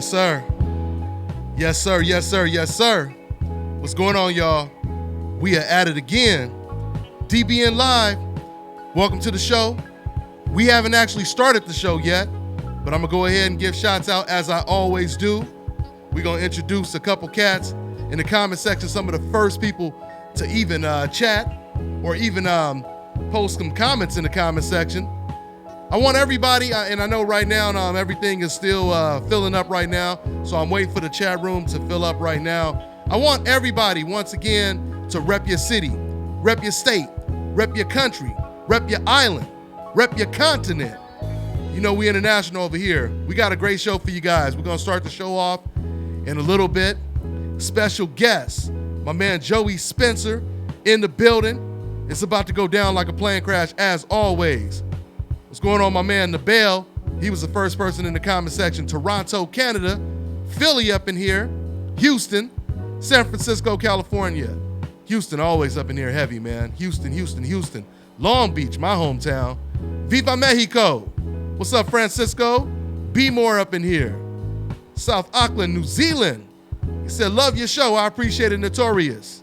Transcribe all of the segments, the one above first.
sir. Yes, sir. Yes, sir. Yes, sir. What's going on, y'all? We are at it again. DBN Live. Welcome to the show. We haven't actually started the show yet, but I'm going to go ahead and give shots out as I always do. We're going to introduce a couple cats in the comment section, some of the first people to even chat or even post some comments in the comment section. I want everybody, and I know right now everything is still filling up right now, so I'm waiting for the chat room to fill up right now. I want everybody, once again, to rep your city, rep your state, rep your country, rep your island, rep your continent. You know, we international over here. We got a great show for you guys. We're going to start the show off in a little bit. Special guest, my man Joey Spencer in the building. It's about to go down like a plane crash, as always. What's going on, my man Nabel? He was the first person in the comment section. Toronto, Canada. Philly up in here. Houston. San Francisco, California. Houston always up in here heavy, man. Houston, Houston, Houston. Long Beach, my hometown. Viva Mexico. What's up, Francisco? Be more up in here. South Auckland, New Zealand. He said, love your show. I appreciate it, Notorious.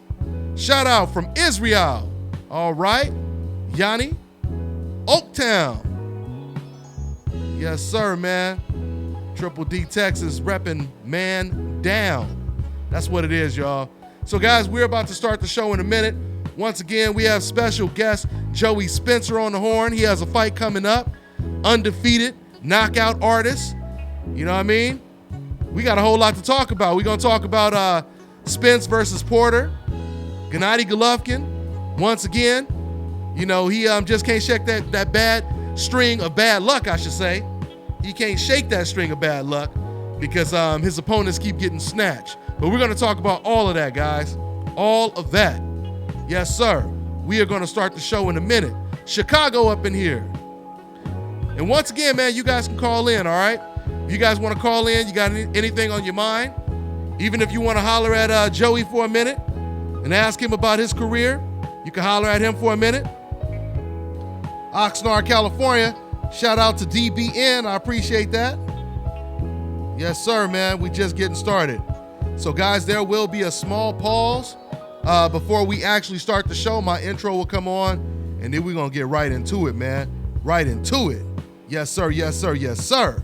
Shout out from Israel. All right. Yanni. Oaktown. Yes, sir, man. Triple D Texas repping man down. That's what it is, y'all. So, guys, we're about to start the show in a minute. Once again, we have special guest Joey Spencer on the horn. He has a fight coming up. Undefeated, knockout artist. You know what I mean? We got a whole lot to talk about. We're going to talk about Spence versus Porter. Gennady Golovkin, once again. You know, he just can't shake that bad string of bad luck, I should say. He can't shake that string of bad luck because his opponents keep getting snatched. But we're going to talk about all of that, guys. All of that. Yes, sir. We are going to start the show in a minute. Chicago up in here. And once again, man, you guys can call in, all right? If you guys want to call in, you got anything on your mind, even if you want to holler at Joey for a minute and ask him about his career, you can holler at him for a minute. Oxnard, California. Shout out to DBN. I appreciate that. Yes, sir, man. We just getting started. So, guys, there will be a small pause before we actually start the show. My intro will come on, and then we're going to get right into it, man. Right into it. Yes, sir. Yes, sir. Yes, sir.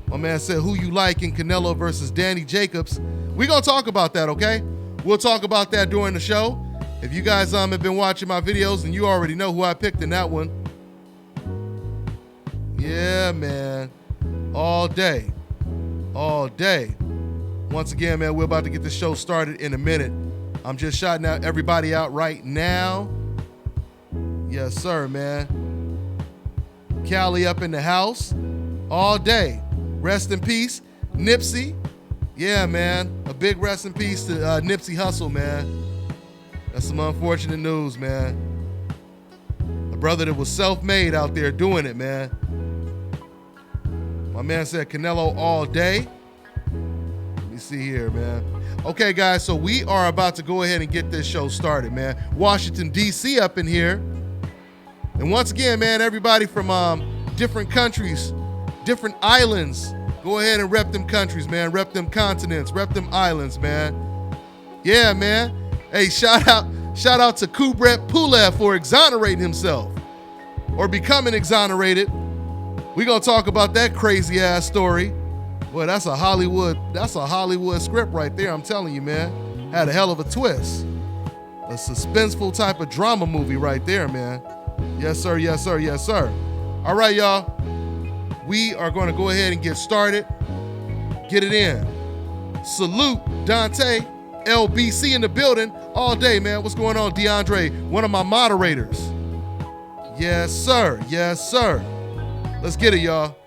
My man said, who you like in Canelo versus Danny Jacobs. We're going to talk about that, okay? We'll talk about that during the show. If you guys have been watching my videos, and you already know who I picked in that one. Yeah, man. All day. All day. Once again, man, we're about to get the show started in a minute. I'm just shouting out everybody out right now. Yes, sir, man. Cali up in the house. All day. Rest in peace, Nipsey. Yeah, man. A big rest in peace to Nipsey Hussle, man. That's some unfortunate news, man. A brother that was self-made out there doing it, man. My man said Canelo all day. Let me see here, man. Okay, guys, so we are about to go ahead and get this show started, man. Washington, D.C. up in here. And once again, man, everybody from different countries, different islands, go ahead and rep them countries, man. Rep them continents, rep them islands, man. Yeah, man. Hey, shout out to Kubrat Pulev for exonerating himself or becoming exonerated. We're going to talk about that crazy ass story. Boy, that's a Hollywood script right there, I'm telling you, man. Had a hell of a twist. A suspenseful type of drama movie right there, man. Yes, sir, yes, sir, yes, sir. All right, y'all. We are going to go ahead and get started. Get it in. Salute, Dante. LBC in the building all day, man. What's going on, DeAndre? One of my moderators. Yes, sir. Yes, sir. Let's get it, y'all.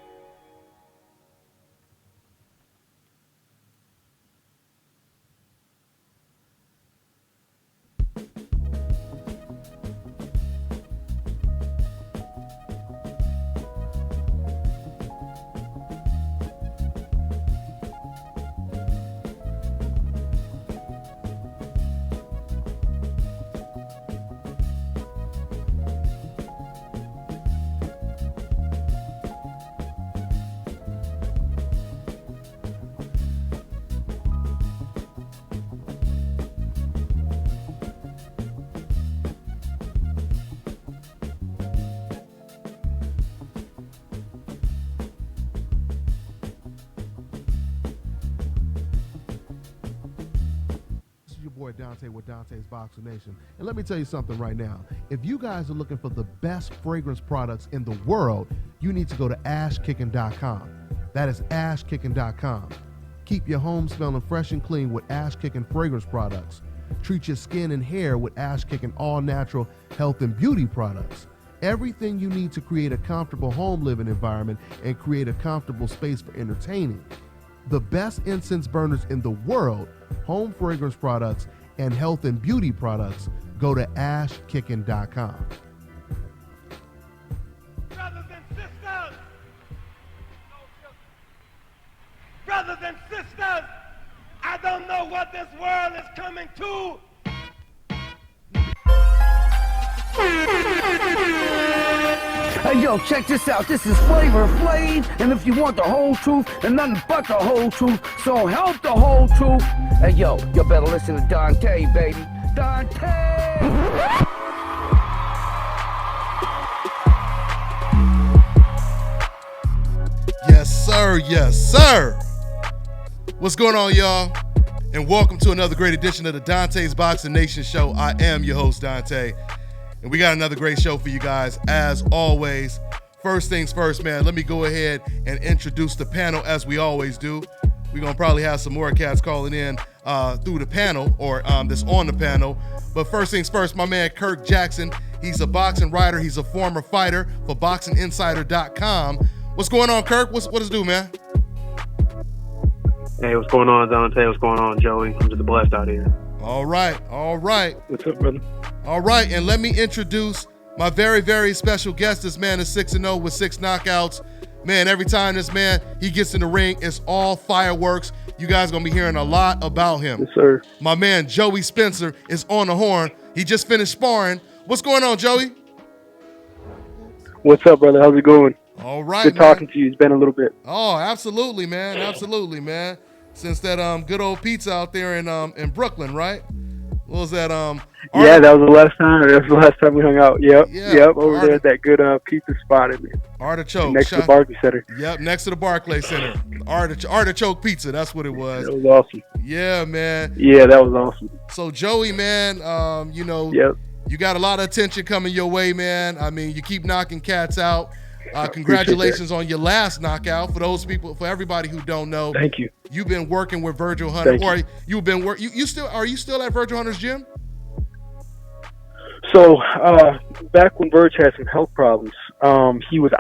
boy Dante with Dante's Boxing Nation. And let me tell you something right now. If you guys are looking for the best fragrance products in the world, you need to go to ashkicking.com. That is ashkicking.com. Keep your home smelling fresh and clean with Ash Kicking fragrance products. Treat your skin and hair with Ash Kicking all-natural health and beauty products. Everything you need to create a comfortable home living environment and create a comfortable space for entertaining. The best incense burners in the world, home fragrance products, and health and beauty products, go to ashkicking.com. Brothers and sisters, I don't know what this world is coming to. Hey yo, check this out. This is Flavor Flav, and if you want the whole truth and nothing but the whole truth, so help the whole truth. Hey yo, you better listen to Dante, baby. Dante! Yes, sir. Yes, sir. What's going on, y'all? And welcome to another great edition of the Dante's Boxing Nation show. I am your host, Dante. And we got another great show for you guys, as always. First things first, man, let me go ahead and introduce the panel as we always do. We're going to probably have some more cats calling in through the panel or that's on the panel. But first things first, my man Kirk Jackson. He's a boxing writer. He's a former fighter for BoxingInsider.com. What's going on, Kirk? What does it do, man? Hey, what's going on, Dante? What's going on, Joey? I'm just blessed out here. All right. What's up, brother? All right, and let me introduce my very, very special guest. This man is 6-0 with 6 knockouts. Man, every time this man, he gets in the ring, it's all fireworks. You guys going to be hearing a lot about him. Yes, sir. My man, Joey Spencer, is on the horn. He just finished sparring. What's going on, Joey? What's up, brother? How's it going? All right, Good talking to you. It's been a little bit. Oh, absolutely, man. Absolutely, man. Since that good old pizza out there in Brooklyn, right? What was that? Yeah, that was the last time. That was the last time we hung out. Yep. Yeah, over there at that good pizza spot in there. Artichoke. Next to the Barclays Center. Yep, next to the Barclays Center. Artichoke pizza, that's what it was. That was awesome. Yeah, man. Yeah, that was awesome. So, Joey, man, Yep. You got a lot of attention coming your way, man. I mean, you keep knocking cats out. Congratulations on your last knockout. For those people, for everybody who don't know, Thank you. You've been working with Virgil Hunter, Thank or you've been are you still at Virgil Hunter's gym? So, back when Virg had some health problems, he was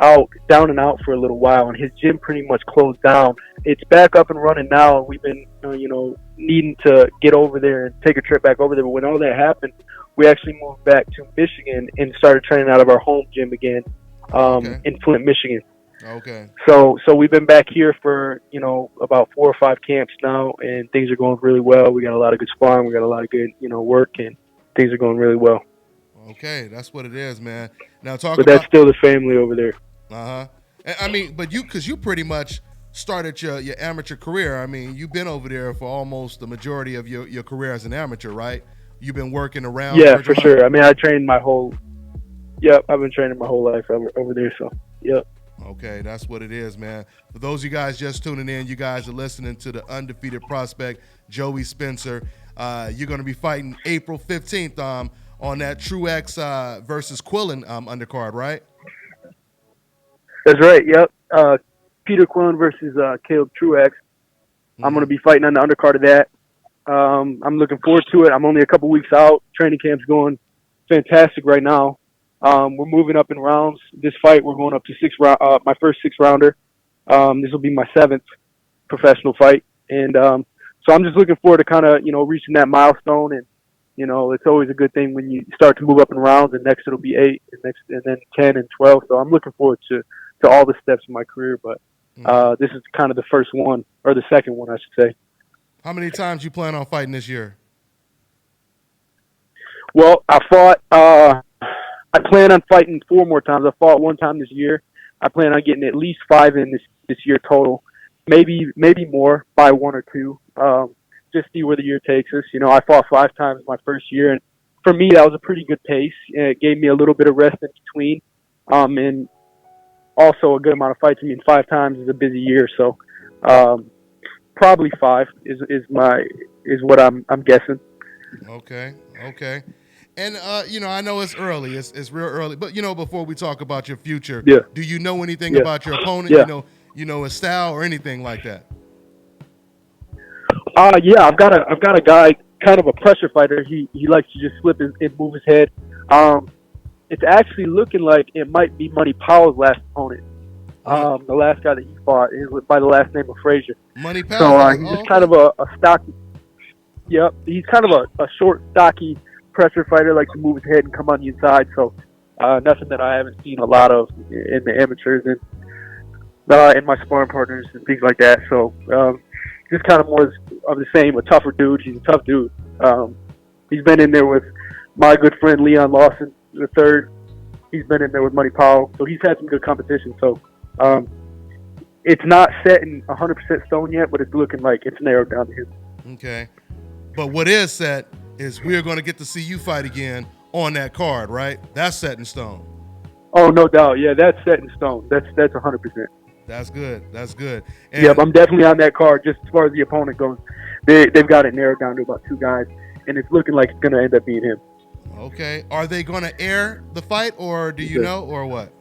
down and out for a little while, and his gym pretty much closed down. It's back up and running now, and we've been, needing to get over there and take a trip back over there. But when all that happened, we actually moved back to Michigan and started training out of our home gym again, in Flint, Michigan. Okay. So we've been back here for, about 4 or 5 camps now, and things are going really well. We got a lot of good sparring. We got a lot of good, work, and things are going really well. Okay, that's what it is, man. Now But that's still the family over there. Uh-huh. I mean, but because you pretty much started your amateur career. I mean, you've been over there for almost the majority of your career as an amateur, right? You've been working around. Yeah, for sure. I mean, I've been training my whole life over there, so, yep. Okay, that's what it is, man. For those of you guys just tuning in, you guys are listening to the undefeated prospect, Joey Spencer. You're going to be fighting April 15th on that Truex versus Quillen undercard, right? That's right, yep. Peter Quillen versus Caleb Truex. I'm going to be fighting on the undercard of that. I'm looking forward to it. I'm only a couple weeks out. Training camp's going fantastic right now. We're moving up in rounds. This fight, we're going up to 6 round. My first 6-rounder. This will be my 7th professional fight, and so I'm just looking forward to kind of reaching that milestone. And it's always a good thing when you start to move up in rounds. And next it'll be 8, and then 10 and 12. So I'm looking forward to all the steps in my career. But this is kind of the first one, or the second one, I should say. How many times you plan on fighting this year? Well, I plan on fighting 4 more times. I fought 1 time this year. I plan on getting at least 5 in this year total. Maybe more by 1 or 2. Just see where the year takes us. I fought 5 times my first year, and for me that was a pretty good pace. It gave me a little bit of rest in between, and also a good amount of fights. I mean, 5 times is a busy year, so probably 5 is what I'm guessing. Okay. And I know it's early. It's real early. But before we talk about your future, Yeah. do you know anything Yeah. about your opponent? Yeah. You know his style or anything like that? Yeah, I've got a guy, kind of a pressure fighter. He likes to just flip and move his head. It's actually looking like it might be Money Powell's last opponent. The last guy that he fought is by the last name of Frazier. Money So Powell. he's just kind of a stocky. Yep, he's kind of a short, stocky pressure fighter. Likes to move his head and come on the inside. So nothing that I haven't seen a lot of in the amateurs and my sparring partners and things like that. So just kind of more of the same. A tougher dude. He's a tough dude. He's been in there with my good friend Leon Lawson the third. He's been in there with Money Powell, so he's had some good competition. So it's not set in 100% stone yet, but it's looking like it's narrowed down to him. Okay. But what is set is we're going to get to see you fight again on that card, right? That's set in stone. Oh, no doubt. Yeah, that's set in stone. That's 100%. That's good. And Yep, I'm definitely on that card just as far as the opponent goes. They've got it narrowed down to about two guys, and it's looking like it's going to end up being him. Okay. Are they going to air the fight, or do you know, or what?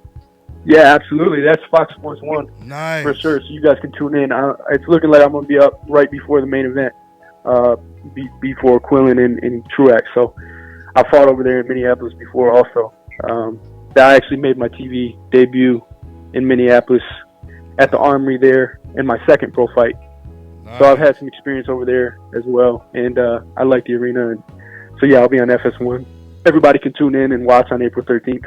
Yeah, absolutely. That's Fox Sports 1. Nice. For sure, so you guys can tune in. It's looking like I'm going to be up right before the main event, before Quillen and Truex. So I fought over there in Minneapolis before also. I actually made my TV debut in Minneapolis at the Armory there in my second pro fight. Nice. So I've had some experience over there as well, and I like the arena. And so, yeah, I'll be on FS1. Everybody can tune in and watch on April 13th.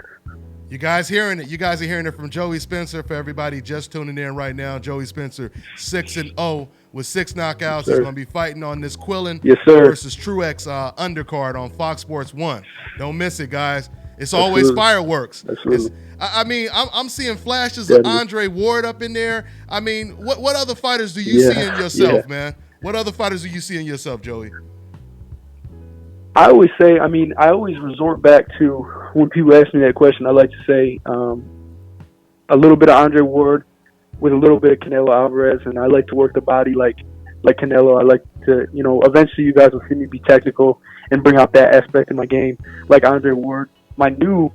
You guys hearing it? You guys are hearing it from Joey Spencer. For everybody just tuning in right now, Joey Spencer 6-0 with 6 knockouts. Yes, He's going to be fighting on this Quillen Yes, sir. versus Truex undercard on Fox Sports 1. Don't miss it, guys. It's always Absolutely. fireworks. Absolutely. I'm seeing flashes Definitely. of Andre Ward up in there. I mean, what other fighters do you see in yourself, man? What other fighters do you see in yourself, Joey? I always say, I always resort back to when people ask me that question, I like to say a little bit of Andre Ward with a little bit of Canelo Alvarez, and I like to work the body like Canelo. I like to, eventually you guys will see me be technical and bring out that aspect in my game like Andre Ward. My new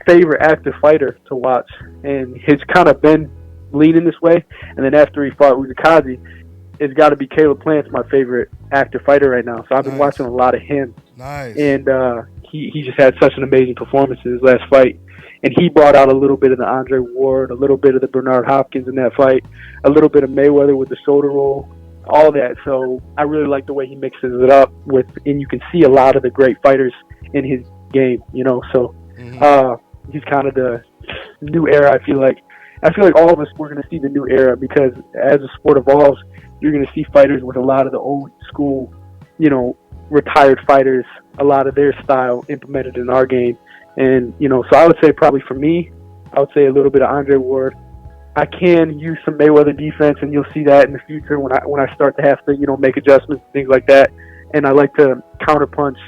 favorite active fighter to watch, and it's kind of been leaning this way, and then after he fought Uzakazi, it's got to be Caleb Plant's my favorite active fighter right now. So I've been watching a lot of him. Nice. And he just had such an amazing performance in his last fight. And he brought out a little bit of the Andre Ward, a little bit of the Bernard Hopkins in that fight, a little bit of Mayweather with the shoulder roll, all that. So I really like the way he mixes it up with, and you can see a lot of the great fighters in his game, So he's kind of the new era, I feel like. I feel like all of us, we're going to see the new era because as the sport evolves, you're going to see fighters with a lot of the old school, retired fighters, a lot of their style implemented in our game. And, so I would say probably for me, I would say a little bit of Andre Ward. I can use some Mayweather defense, and you'll see that in the future when I start to have to, make adjustments and things like that. And I like to counterpunch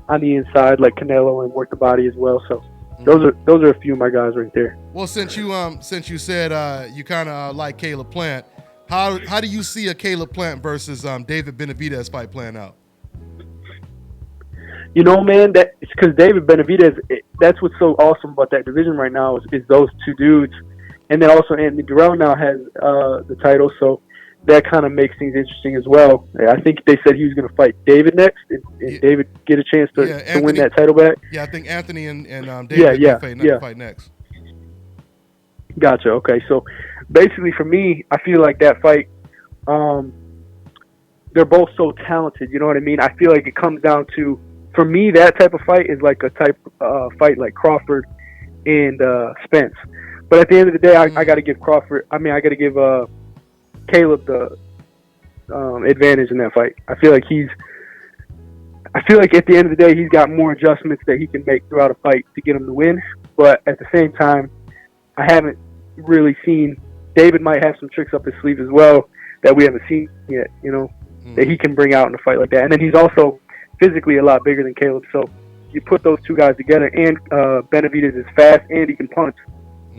on the inside like Canelo and work the body as well. So those are a few of my guys right there. Well, since you said you kind of like Caleb Plant, how do you see a Caleb Plant versus David Benavidez fight playing out? Man, that it's because David Benavidez. That's what's so awesome about that division right now is those two dudes, and then also Anthony Durrell now has the title, so that kind of makes things interesting as well. I think they said he was going to fight David next, and David get a chance to win that title back. Yeah, I think Anthony and David fight next. Gotcha. Okay, so basically for me, I feel like that fight, they're both so talented. You know what I mean? I feel like it comes down to, for me, that type of fight is like a type fight like Crawford and Spence. But at the end of the day, I got to give I got to give Caleb the advantage in that fight. I feel like at the end of the day, he's got more adjustments that he can make throughout a fight to get him to win. But at the same time, I haven't really seen. David might have some tricks up his sleeve as well that we haven't seen yet, that he can bring out in a fight like that. And then he's also physically a lot bigger than Caleb. So you put those two guys together, and Benavidez is fast and he can punch.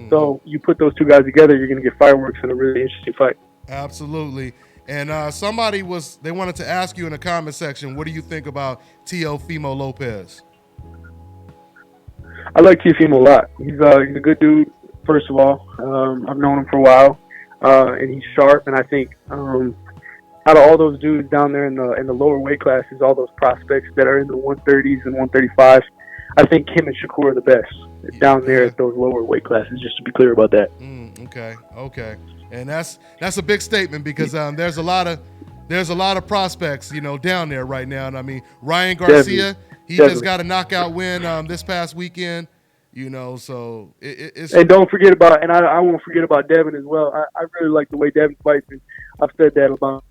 So you put those two guys together, you're going to get fireworks in a really interesting fight. Absolutely. And they wanted to ask you in the comment section, what do you think about Teofimo Lopez? I like Teofimo a lot. He's a good dude, first of all. I've known him for a while, and he's sharp. And I think out of all those dudes down there in the lower weight classes, all those prospects that are in the 130s and 135s, I think him and Shakur are the best down there at those lower weight classes, just to be clear about that. Okay. And that's a big statement because there's a lot of prospects, down there right now. And I mean, Ryan Garcia, he just got a knockout win this past weekend, so it's. And don't forget about, and I won't forget about Devin as well. I really like the way Devin fights, and I've said that about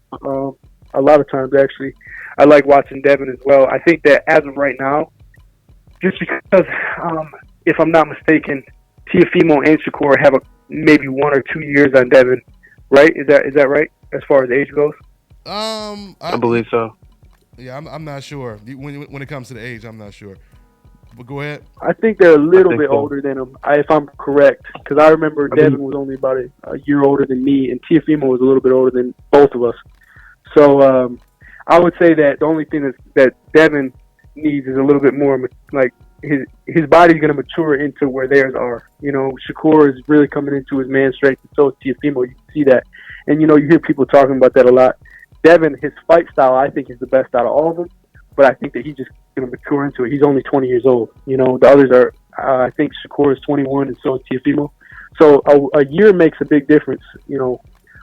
a lot of times, actually. I like watching Devin as well. I think that as of right now, just because, if I'm not mistaken, Teofimo and Shakur have maybe 1 or 2 years on Devin, right? Is that right as far as age goes? I believe so. Yeah, I'm not sure. When it comes to the age, I'm not sure. But go ahead. I think they're a little bit older than him, if I'm correct, because I remember Devin was only about a year older than me, and Teofimo was a little bit older than both of us. So I would say that the only thing that Devin needs is a little bit more, like, his body's going to mature into where theirs are. Shakur is really coming into his man strength, and so is Teofimo. You can see that. And, you hear people talking about that a lot. Devin, his fight style, I think, is the best out of all of them, but I think that he's just going to mature into it. He's only 20 years old. The others are, I think Shakur is 21, and so is Teofimo. So a year makes a big difference,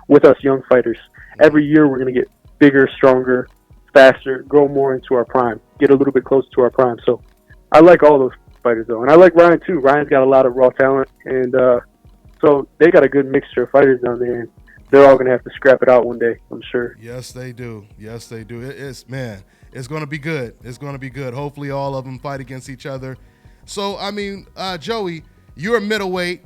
with us young fighters. Every year we're going to get bigger, stronger, faster, grow more into our prime, get a little bit closer to our prime. So I like all those fighters, though. And I like Ryan, too. Ryan's got a lot of raw talent. And so they got a good mixture of fighters down there. And they're all going to have to scrap it out one day, I'm sure. Yes, they do. It's going to be good. It's going to be good. Hopefully all of them fight against each other. So, I mean, Joey, you're a middleweight.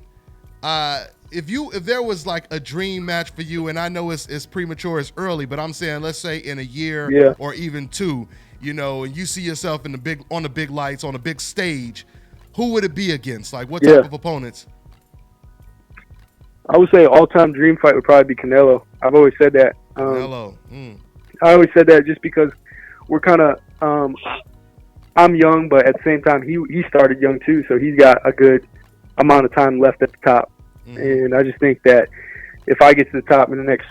If there was like a dream match for you, and I know it's premature, it's early, but I'm saying, let's say in a year or even 2, and you see yourself on the big lights, on a big stage, who would it be against? Like, what type of opponents? I would say all-time dream fight would probably be Canelo. I've always said that. Canelo. I always said that just because we're kind of I'm young, but at the same time, he started young too, so he's got a good amount of time left at the top. And I just think that if I get to the top in the next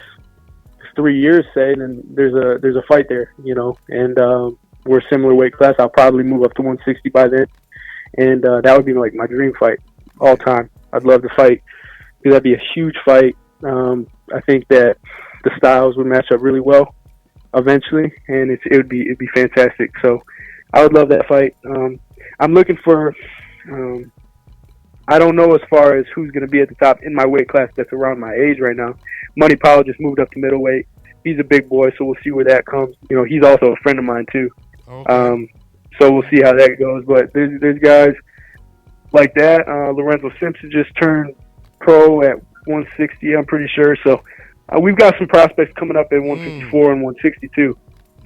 3 years, say, then there's a fight there, and we're a similar weight class. I'll probably move up to 160 by then, and that would be like my dream fight all time. I'd love to fight because that'd be a huge fight. I think that the styles would match up really well eventually, and it'd be fantastic. So I would love that fight. I'm looking for. I don't know as far as who's going to be at the top in my weight class that's around my age right now. Money Powell just moved up to middleweight. He's a big boy, so we'll see where that comes. He's also a friend of mine too. Okay. So we'll see how that goes. But there's guys like that. Lorenzo Simpson just turned pro at 160, I'm pretty sure. So we've got some prospects coming up at 154 and 162.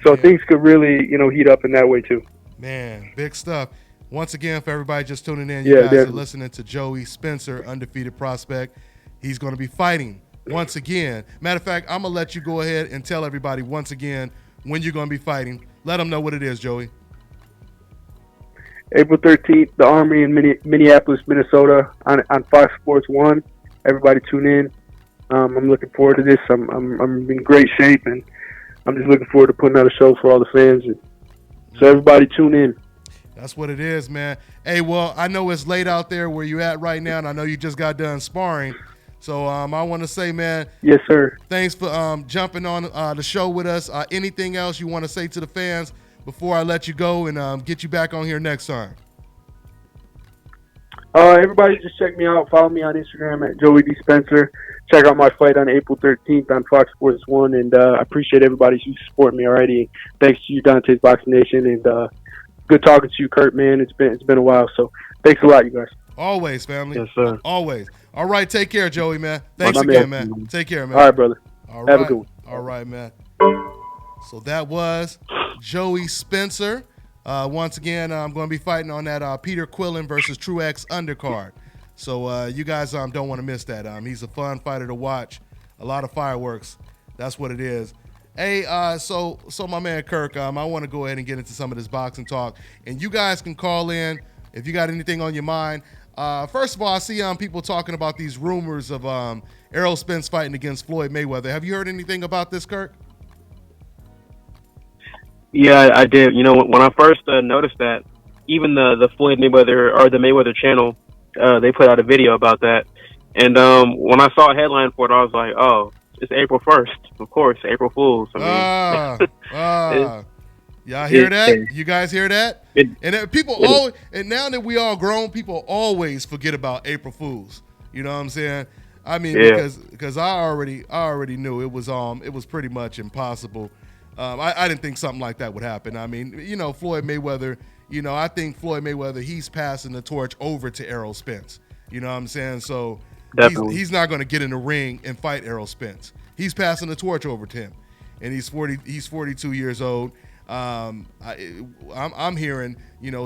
So things could really, heat up in that way too. Man, big stuff. Once again, for everybody just tuning in, you guys are listening to Joey Spencer, undefeated prospect. He's going to be fighting once again. Matter of fact, I'm going to let you go ahead and tell everybody once again when you're going to be fighting. Let them know what it is, Joey. April 13th, the Army in Minneapolis, Minnesota on Fox Sports 1. Everybody tune in. I'm looking forward to this. I'm in great shape, and I'm just looking forward to putting out a show for all the fans. So everybody tune in. That's what it is, man. Hey, well, I know it's late out there where you're at right now, and I know you just got done sparring. So I want to say, man. Yes, sir. Thanks for jumping on the show with us. Anything else you want to say to the fans before I let you go and get you back on here next time? Everybody just check me out. Follow me on Instagram at Joey D. Spencer. Check out my fight on April 13th on Fox Sports 1. And I appreciate everybody who's supporting me already. Thanks to you, Dante's Boxing Nation. And good talking to you, Kurt, man. It's been a while. So thanks a lot, you guys. Always, family. Yes, sir. Always. All right, take care, Joey, man. Thanks again, man. Take care, man. All right, brother. All right. Have a good one. All right, man. So that was Joey Spencer. Once again, I'm going to be fighting on that Peter Quillen versus Truex undercard. So you guys don't want to miss that. He's a fun fighter to watch. A lot of fireworks. That's what it is. Hey, so my man Kirk, I want to go ahead and get into some of this boxing talk, and you guys can call in if you got anything on your mind. First of all, I see people talking about these rumors of Errol Spence fighting against Floyd Mayweather. Have you heard anything about this, Kirk? Yeah, I did. When I first noticed that, even the Floyd Mayweather or the Mayweather channel, they put out a video about that. And when I saw a headline for it, I was like, oh, it's April 1st. Of course, April Fools. Y'all hear that? You guys hear that? And now that we all grown, people always forget about April Fools. You know what I'm saying? I mean, because I already knew it was pretty much impossible. I didn't think something like that would happen. I mean, Floyd Mayweather, I think Floyd Mayweather, he's passing the torch over to Errol Spence. You know what I'm saying? So he's not going to get in the ring and fight Errol Spence. He's passing the torch over to him. And he's 42 years old. I'm hearing,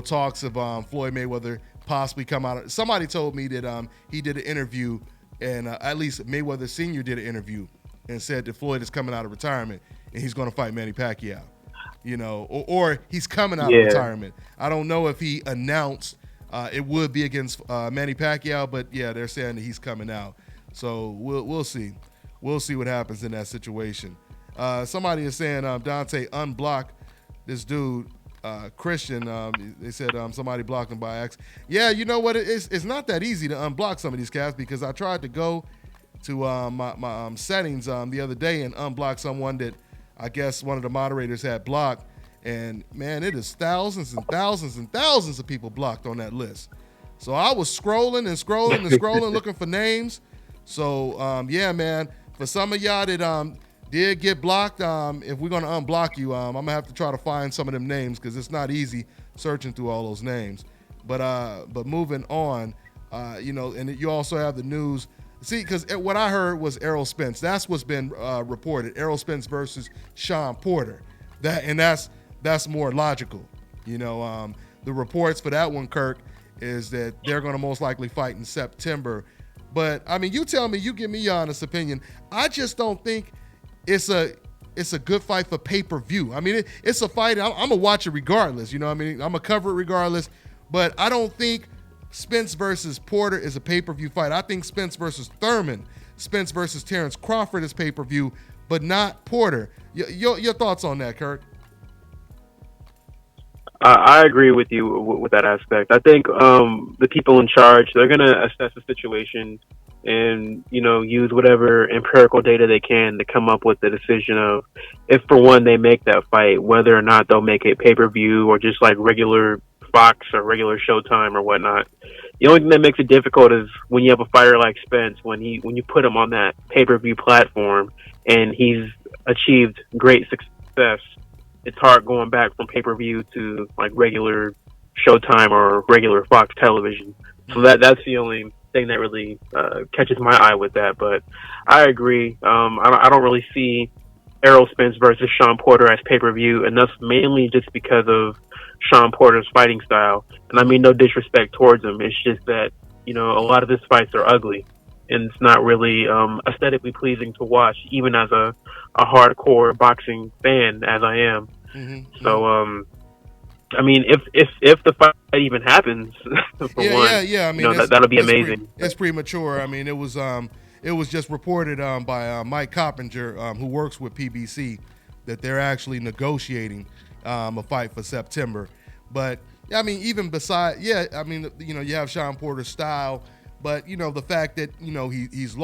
talks of Floyd Mayweather possibly come out. Somebody told me that he did an interview, and at least Mayweather Sr. did an interview and said that Floyd is coming out of retirement and he's going to fight Manny Pacquiao, or he's coming out of retirement. I don't know if he announced it would be against Manny Pacquiao, but yeah, they're saying that he's coming out. So we'll see. We'll see what happens in that situation. Somebody is saying, Dante, unblock this dude, Christian. They said somebody blocked him by accident. Yeah, you know what? It's not that easy to unblock some of these cats, because I tried to go to my settings the other day and unblock someone that I guess one of the moderators had blocked. And, man, it is thousands and thousands and thousands of people blocked on that list. So I was scrolling looking for names. So, yeah, man, for some of y'all that did get blocked, if we're going to unblock you, I'm going to have to try to find some of them names, because it's not easy searching through all those names. But moving on, and you also have the news. See, because what I heard was Errol Spence. That's what's been reported. Errol Spence versus Sean Porter. That's more logical. The reports for that one, Kirk, is that they're going to most likely fight in September. But, I mean, you tell me, you give me your honest opinion. I just don't think it's a good fight for pay-per-view. I mean, it's a fight. I'm going to watch it regardless. I'm going to cover it regardless. But I don't think Spence versus Porter is a pay-per-view fight. I think Spence versus Thurman, Spence versus Terrence Crawford is pay-per-view, but not Porter. Your thoughts on that, Kirk? I agree with you with that aspect. I think the people in charge, they're going to assess the situation and, use whatever empirical data they can to come up with the decision of if, for one, they make that fight, whether or not they'll make it pay-per-view or just like regular Fox or regular Showtime or whatnot. The only thing that makes it difficult is when you have a fighter like Spence, when you put him on that pay-per-view platform and he's achieved great success, it's hard going back from pay-per-view to like regular Showtime or regular Fox television. So that's the only thing that really catches my eye with that. But I agree. I don't really see Errol Spence versus Sean Porter as pay-per-view, and that's mainly just because of Sean Porter's fighting style. And I mean no disrespect towards him. It's just that, a lot of his fights are ugly, and it's not really aesthetically pleasing to watch, even as a hardcore boxing fan as I am. Mm-hmm. So, I mean, if the fight even happens, for one, I mean, that'll be amazing. It's premature. I mean, it was just reported by Mike Coppinger, who works with PBC, that they're actually negotiating a fight for September. But I mean, even beside, I mean, you have Sean Porter's style, but the fact that he's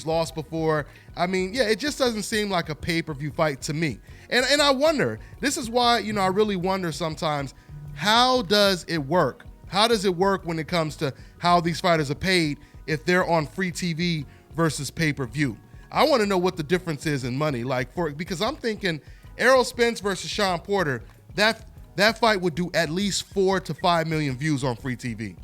lost before. I mean, it just doesn't seem like a pay-per-view fight to me. And I wonder. This is why I really wonder sometimes, how does it work? How does it work when it comes to how these fighters are paid if they're on free TV versus pay-per-view? I want to know what the difference is in money. Because I'm thinking Errol Spence versus Sean Porter, that fight would do at least 4 to 5 million views on free TV.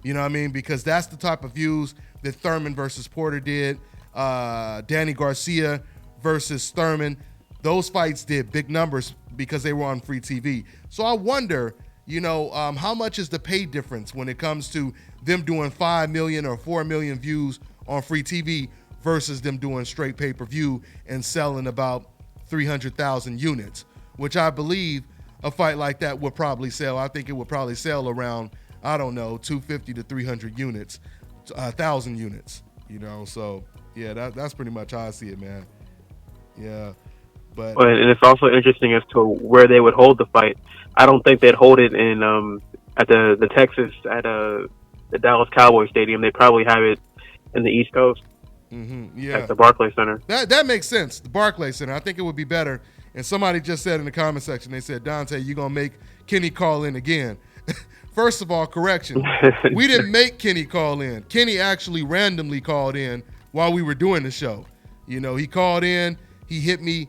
You know what I mean? Because that's the type of views that Thurman versus Porter did. Danny Garcia versus Thurman. Those fights did big numbers because they were on free TV. So I wonder, how much is the pay difference when it comes to them doing 5 million or 4 million views on free TV versus them doing straight pay-per-view and selling about 300,000 units, which I believe a fight like that would probably sell. I think it would probably sell around, I don't know, 250 to 300 units, 1,000 units, you know. So, yeah, that's pretty much how I see it, man. Yeah. But and it's also interesting as to where they would hold the fight. I don't think they'd hold it in at the Texas, at the Dallas Cowboys Stadium. They'd probably have it in the East Coast. Yeah. At the Barclays Center. That makes sense. The Barclays Center. I think it would be better. And somebody just said in the comment section, they said, Dante, you going to make Kenny call in again. First of all, correction. We didn't make Kenny call in. Kenny actually randomly called in while we were doing the show. You know, he called in. He hit me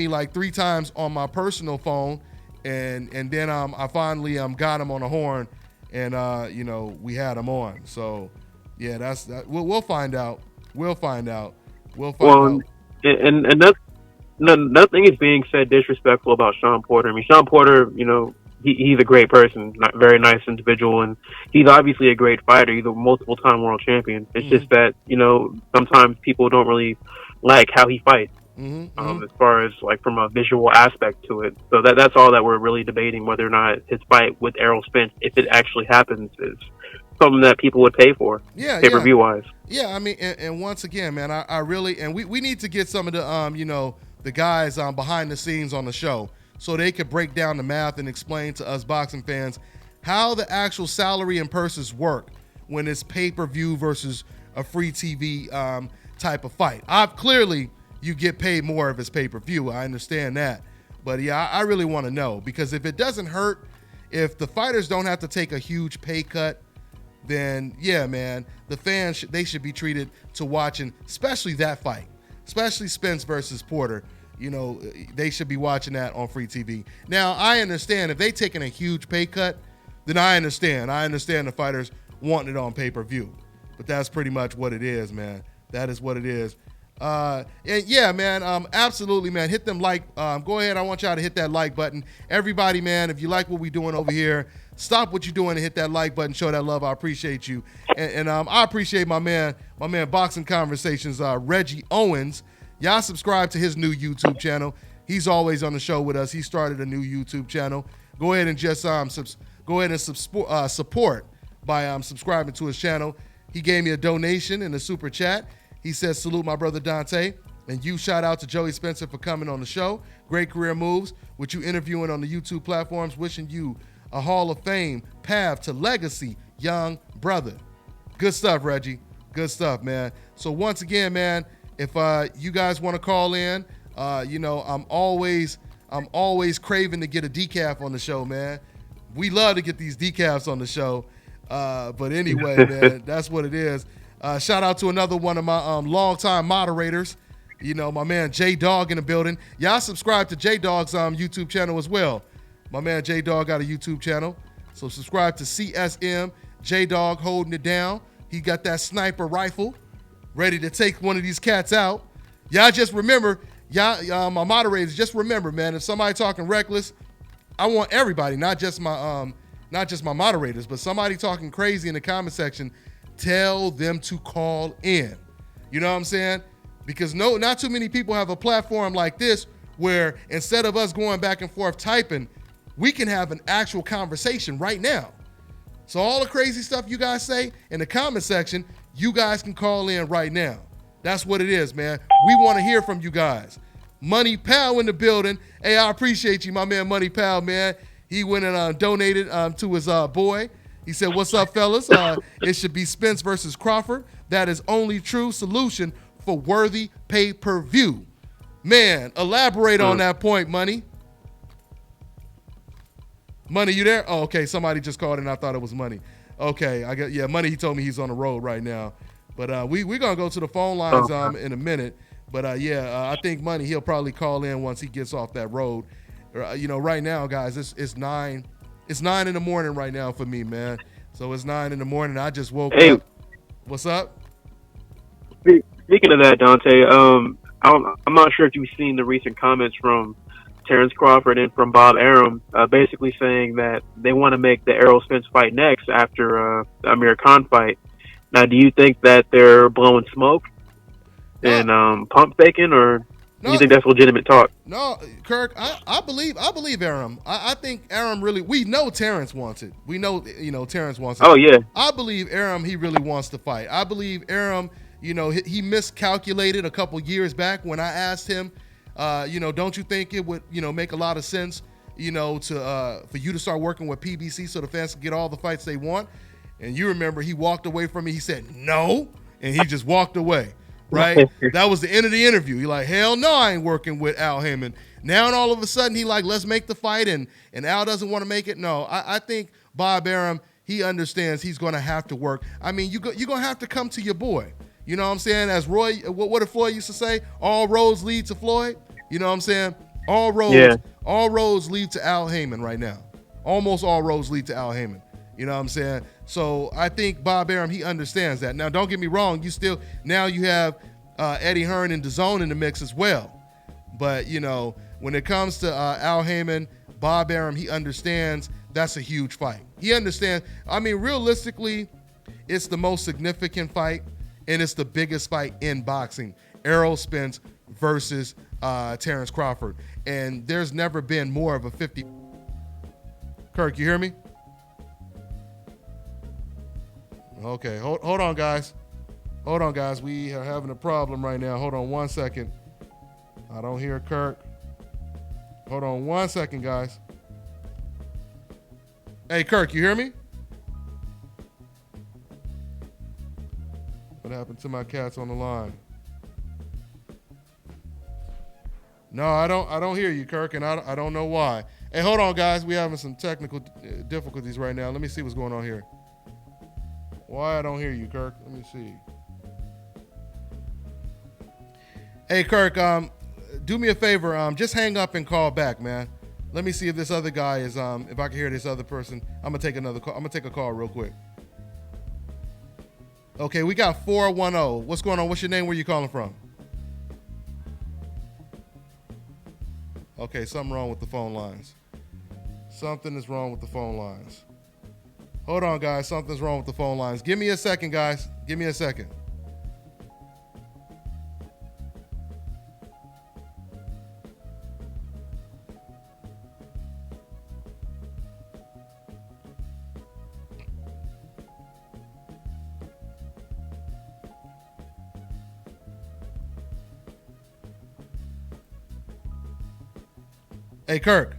like 3 times on my personal phone. And then I finally got him on the horn. And, you know, we had him on. So, yeah, that's that. We'll find out. We'll find out. And that's, nothing is being said disrespectful about Sean Porter. I mean, Sean Porter, you know, he's a great person, very nice individual, and he's obviously a great fighter. He's a multiple-time world champion. It's just that, you know, sometimes people don't really like how he fights, as far as, like, from a visual aspect to it. So that's all that we're really debating, whether or not his fight with Errol Spence, if it actually happens, is something that people would pay for, pay-per-view wise. Yeah, I mean, and once again, man, I really, and we need to get some of the, you know, the guys behind the scenes on the show so they could break down the math and explain to us boxing fans how the actual salary and purses work when it's pay-per-view versus a free TV type of fight. Clearly, you get paid more if it's pay-per-view. I understand that. But, yeah, I really want to know, because if it doesn't hurt, if the fighters don't have to take a huge pay cut, then, yeah, man, the fans, they should be treated to watching, especially that fight, especially Spence versus Porter. You know, they should be watching that on free TV. Now, I understand if they taking a huge pay cut, then I understand. I understand the fighters wanting it on pay-per-view. But that's pretty much what it is, man. That is what it is. And yeah, man, absolutely, man. Hit them like, go ahead. I want y'all to hit that like button. Everybody, man, if you like what we're doing over here, stop what you're doing and hit that like button. Show that love. I appreciate you. And I appreciate my man, Boxing Conversations, Reggie Owens. Y'all subscribe to his new YouTube channel. He's always on the show with us. He started a new YouTube channel. Go ahead and just support by subscribing to his channel. He gave me a donation in the super chat. He says, salute my brother Dante. And you shout out to Joey Spencer for coming on the show. Great career moves with you interviewing on the YouTube platforms. Wishing you a Hall of Fame path to legacy, young brother. Good stuff, Reggie. Good stuff, man. So once again, man, if you guys want to call in, you know, I'm always craving to get a decaf on the show, man. We love to get these decafs on the show. But anyway, man, that's what it is. Shout out to another one of my longtime moderators, you know, my man J-Dog in the building. Y'all subscribe to J-Dog's YouTube channel as well. My man J-Dog got a YouTube channel. So subscribe to CSM, J-Dog holding it down. He got that sniper rifle ready to take one of these cats out. Y'all just remember, my moderators, just remember, man, if somebody talking reckless, I want everybody, not just my moderators, but somebody talking crazy in the comment section, tell them to call in. You know what I'm saying? Because not too many people have a platform like this where instead of us going back and forth typing, we can have an actual conversation right now. So all the crazy stuff you guys say in the comment section, you guys can call in right now. That's what it is, man. We want to hear from you guys. Money Pal in the building. Hey, I appreciate you, my man Money Pal, man. He went and donated to his boy. He said, what's up, fellas? It should be Spence versus Crawford. That is only true solution for worthy pay-per-view. Man, elaborate on that point, Money. Money, you there? Oh, okay. Somebody just called and I thought it was Money. Okay, Money, he told me he's on the road right now. But we're going to go to the phone lines in a minute. But, I think Money, he'll probably call in once he gets off that road. You know, right now, guys, it's 9 in the morning right now for me, man. So it's 9 in the morning. I just woke up. What's up? Speaking of that, Dante, I'm not sure if you've seen the recent comments from Terrence Crawford and from Bob Arum, basically saying that they want to make the Errol Spence fight next after the Amir Khan fight. Now, do you think that they're blowing smoke and pump faking, or No, you think that's legitimate talk? No, Kirk, I believe Aram. I think Aram really. We know Terrence wants it. We know Terrence wants it. Oh yeah. I believe Aram. He really wants to fight. I believe Aram. He miscalculated a couple years back when I asked him. Don't you think it would make a lot of sense for you to start working with PBC so the fans can get all the fights they want? And you remember he walked away from me. He said no, and he just walked away. Right? That was the end of the interview. He like, hell no, I ain't working with Al Hayman. Now and all of a sudden he like, let's make the fight, and Al doesn't want to make it. No, I think Bob Arum, he understands he's going to have to work. I mean, you're going to have to come to your boy. You know what I'm saying? As Roy, what did Floyd used to say? All roads lead to Floyd. You know what I'm saying? All roads lead to Al Hayman right now. Almost all roads lead to Al Hayman. You know what I'm saying? So I think Bob Arum, he understands that. Now, don't get me wrong. Now you have Eddie Hearn and DAZN in the mix as well. But, when it comes to Al Hayman, Bob Arum, he understands that's a huge fight. He understands. I mean, realistically, it's the most significant fight, and it's the biggest fight in boxing. Errol Spence versus Terrence Crawford. And there's never been more of a 50. Kirk, you hear me? Okay, hold on, guys. Hold on, guys. We are having a problem right now. Hold on 1 second. I don't hear Kirk. Hold on 1 second, guys. Hey, Kirk, you hear me? What happened to my cats on the line? No, I don't hear you, Kirk, and I don't know why. Hey, hold on, guys. We're having some technical difficulties right now. Let me see what's going on here. Why I don't hear you, Kirk? Let me see. Hey, Kirk, do me a favor. Just hang up and call back, man. Let me see if this other guy is, if I can hear this other person. I'm going to take another call. I'm going to take a call real quick. Okay, we got 410. What's going on? What's your name? Where you calling from? Okay, something wrong with the phone lines. Something is wrong with the phone lines. Hold on, guys. Something's wrong with the phone lines. Give me a second, guys. Give me a second. Hey, Kirk.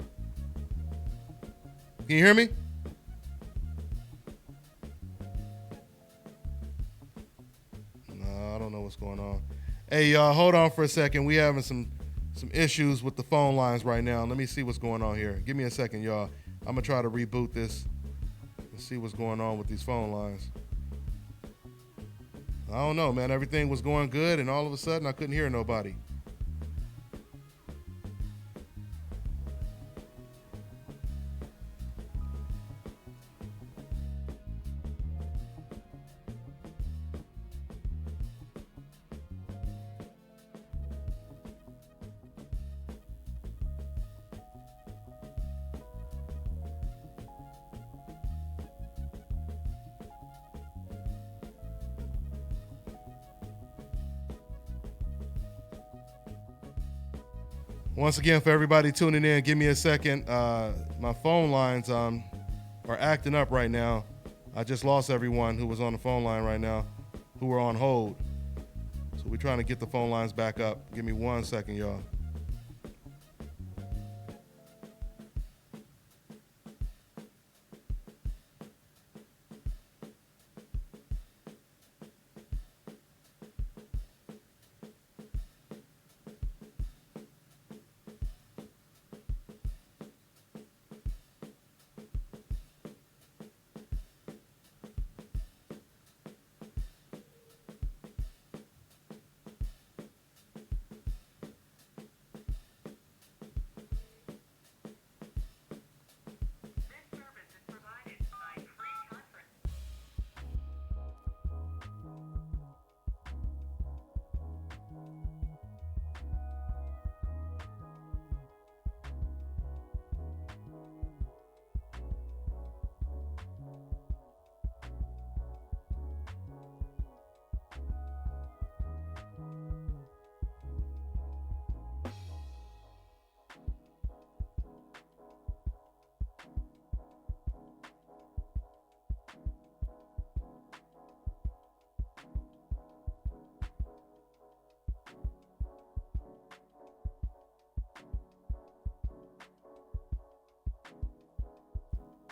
Can you hear me? What's going on? Hey, y'all, hold on for a second. We having some issues with the phone lines right now. Let me see what's going on here. Give me a second, y'all. I'm gonna try to reboot this and see what's going on with these phone lines. I don't know, man. Everything was going good, and all of a sudden, I couldn't hear nobody. Once again, for everybody tuning in, give me a second. My phone lines are acting up right now. I just lost everyone who was on the phone line right now, who were on hold. So we're trying to get the phone lines back up. Give me 1 second, y'all.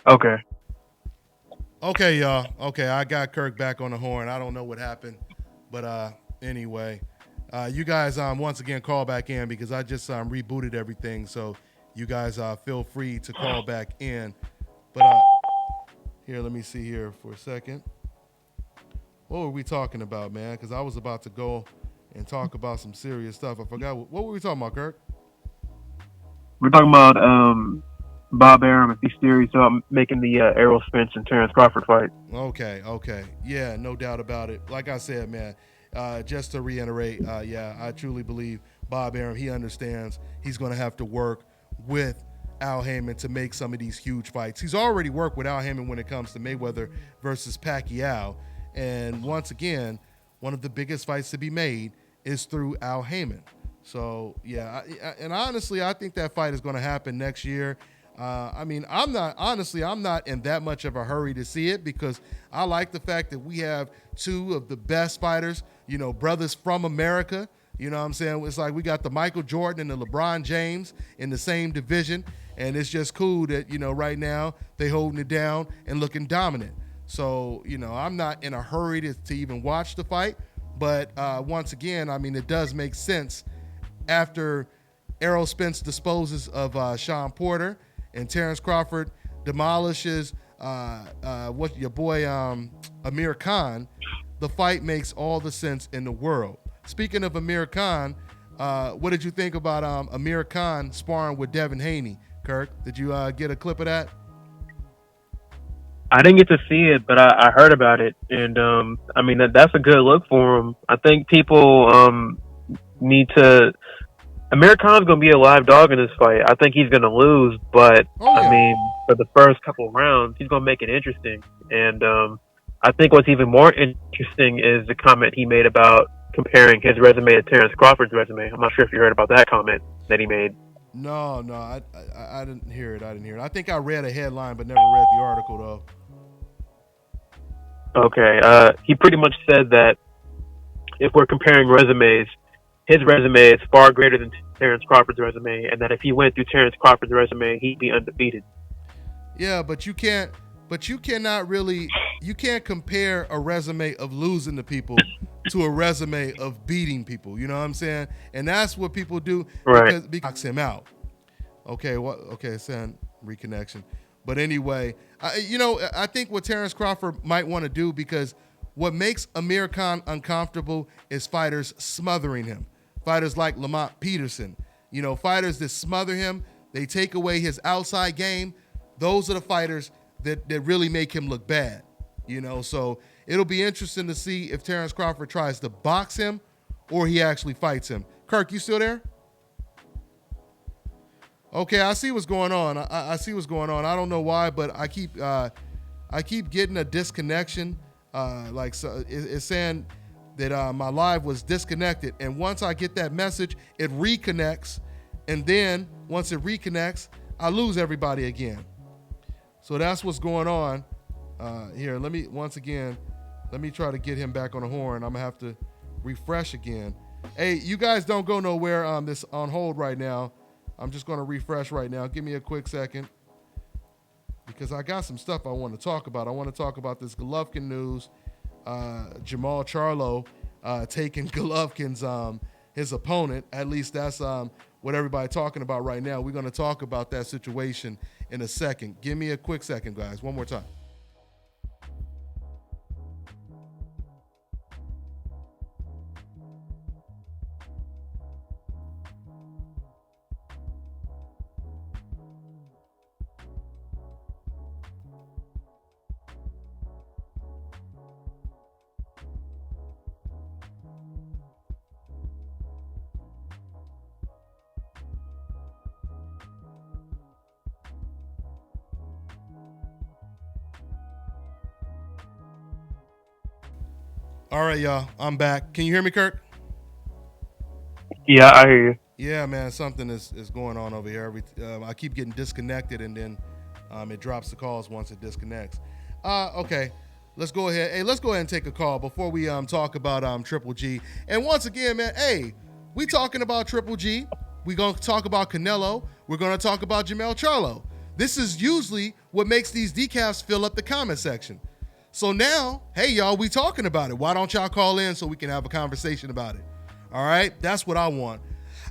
Okay. Okay, y'all. Okay, I got Kirk back on the horn. I don't know what happened, but anyway, you guys once again call back in because I just rebooted everything. So you guys feel free to call back in. But here, let me see here for a second. What were we talking about, man? Because I was about to go and talk about some serious stuff. I forgot what were we talking about, Kirk? We're talking about Bob Arum if he's serious about making the Errol Spence and Terrence Crawford fight. Okay. Yeah, no doubt about it. Like I said, man, just to reiterate, yeah, I truly believe Bob Arum, he understands he's going to have to work with Al Hayman to make some of these huge fights. He's already worked with Al Hayman when it comes to Mayweather versus Pacquiao. And once again, one of the biggest fights to be made is through Al Hayman. So, yeah, and honestly, I think that fight is going to happen next year. I'm not in that much of a hurry to see it because I like the fact that we have two of the best fighters, brothers from America. You know what I'm saying? It's like we got the Michael Jordan and the LeBron James in the same division, and it's just cool that, right now they holding it down and looking dominant. So, I'm not in a hurry to even watch the fight, but once again, it does make sense after Errol Spence disposes of Sean Porter and Terrence Crawford demolishes your boy Amir Khan, the fight makes all the sense in the world. Speaking of Amir Khan, what did you think about Amir Khan sparring with Devin Haney, Kirk? Did you get a clip of that? I didn't get to see it, but I heard about it, and that's a good look for him. I think people need to. Amir Khan's going to be a live dog in this fight. I think he's going to lose, but for the first couple of rounds, he's going to make it interesting. And I think what's even more interesting is the comment he made about comparing his resume to Terrence Crawford's resume. I'm not sure if you heard about that comment that he made. No, I didn't hear it. I think I read a headline, but never read the article, though. Okay. He pretty much said that if we're comparing resumes, his resume is far greater than Terrence Crawford's resume, and that if he went through Terrence Crawford's resume, he'd be undefeated. Yeah, but you can't compare a resume of losing to people to a resume of beating people. You know what I'm saying? And that's what people do because knocks him out. Okay, send reconnection. But anyway, I think what Terrence Crawford might want to do, because what makes Amir Khan uncomfortable is fighters smothering him. Fighters like Lamont Peterson, fighters that smother him, they take away his outside game. Those are the fighters that really make him look bad, So it'll be interesting to see if Terrence Crawford tries to box him or he actually fights him. Kirk, you still there? Okay, I see what's going on. I see what's going on. I don't know why, but I keep getting a disconnection. It's saying that my live was disconnected, and once I get that message, it reconnects, and then once it reconnects, I lose everybody again. So that's what's going on. Here, let me try to get him back on the horn. I'm gonna have to refresh again. Hey, you guys don't go nowhere. This on hold right now. I'm just gonna refresh right now. Give me a quick second, because I got some stuff I want to talk about. I want to talk about this Golovkin news. Jamal Charlo taking Golovkin's his opponent. At least that's what everybody's talking about right now. We're going to talk about that situation in a second. Give me a quick second, guys. One more time. All right, y'all. I'm back. Can you hear me, Kirk? Yeah, I hear you. Yeah, man. Something is going on over here. I keep getting disconnected, and then it drops the calls once it disconnects. Okay. Let's go ahead. Hey, let's go ahead and take a call before we talk about Triple G. And once again, man, hey, we talking about Triple G. We're going to talk about Canelo. We're going to talk about Jamel Charlo. This is usually what makes these decafs fill up the comment section. So now, hey, y'all, we talking about it. Why don't y'all call in so we can have a conversation about it? All right? That's what I want.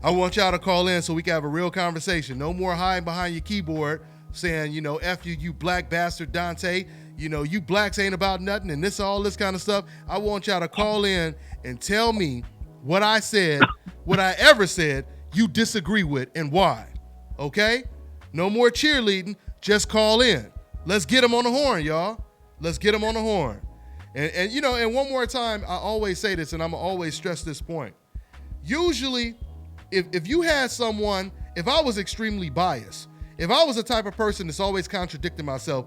I want y'all to call in so we can have a real conversation. No more hiding behind your keyboard saying, you know, F you, you black bastard Dante. You know, you blacks ain't about nothing and all this kind of stuff. I want y'all to call in and tell me what I said, what I ever said you disagree with and why. Okay? No more cheerleading. Just call in. Let's get them on the horn, y'all. Let's get them on the horn. And you know, and one more time, I always say this, and I'm always stress this point. Usually, if you had someone, if I was extremely biased, if I was the type of person that's always contradicting myself,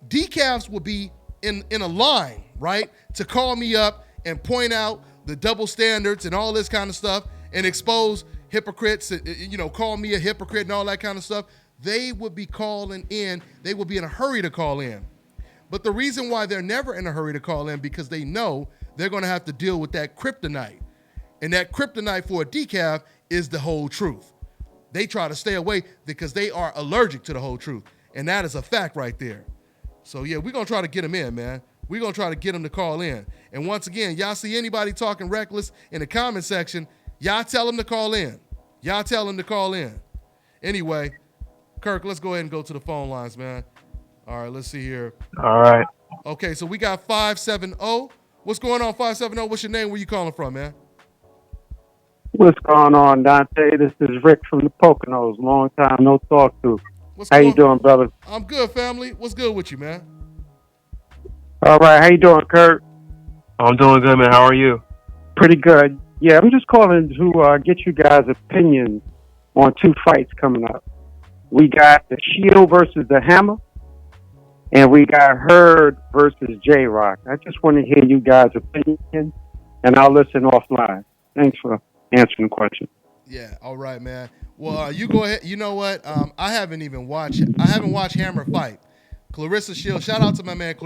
decafs would be in a line, right, to call me up and point out the double standards and all this kind of stuff and expose hypocrites, you know, call me a hypocrite and all that kind of stuff. They would be calling in. They would be in a hurry to call in. But the reason why they're never in a hurry to call in because they know they're going to have to deal with that kryptonite. And that kryptonite for a decaf is the whole truth. They try to stay away because they are allergic to the whole truth. And that is a fact right there. So, yeah, we're going to try to get them in, man. We're going to try to get them to call in. And once again, y'all see anybody talking reckless in the comment section, y'all tell them to call in. Y'all tell them to call in. Anyway, Kirk, let's go ahead and go to the phone lines, man. All right, let's see here. All right. Okay, so we got 570. What's going on, 570? What's your name? Where you calling from, man? What's going on, Dante? This is Rick from the Poconos. Long time no talk to. How you doing, brother? I'm good, family. What's good with you, man? All right. How you doing, Kurt? I'm doing good, man. How are you? Pretty good. Yeah, I'm just calling to get you guys' opinions on two fights coming up. We got the Shield versus the Hammer, and we got Hurd versus J-Rock. I just want to hear you guys' opinion, and I'll listen offline. Thanks for answering the question. Yeah, all right, man. Well, you go ahead. You know what? I haven't watched Hammer fight. Clarissa Shields. Shout out to my man.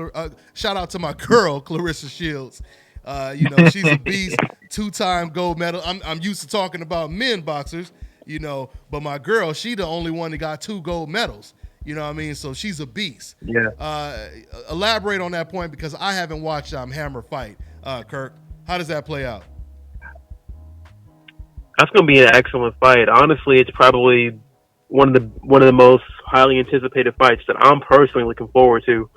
Shout out to my girl, Clarissa Shields. You know, she's a beast. 2-time gold medal. I'm used to talking about men boxers, you know, but my girl, she the only one that got 2 gold medals. You know what I mean? So she's a beast. Yeah. Elaborate on that point because I haven't watched Hammer fight. Kirk, how does that play out? That's going to be an excellent fight. Honestly, it's probably one of the most highly anticipated fights that I'm personally looking forward to.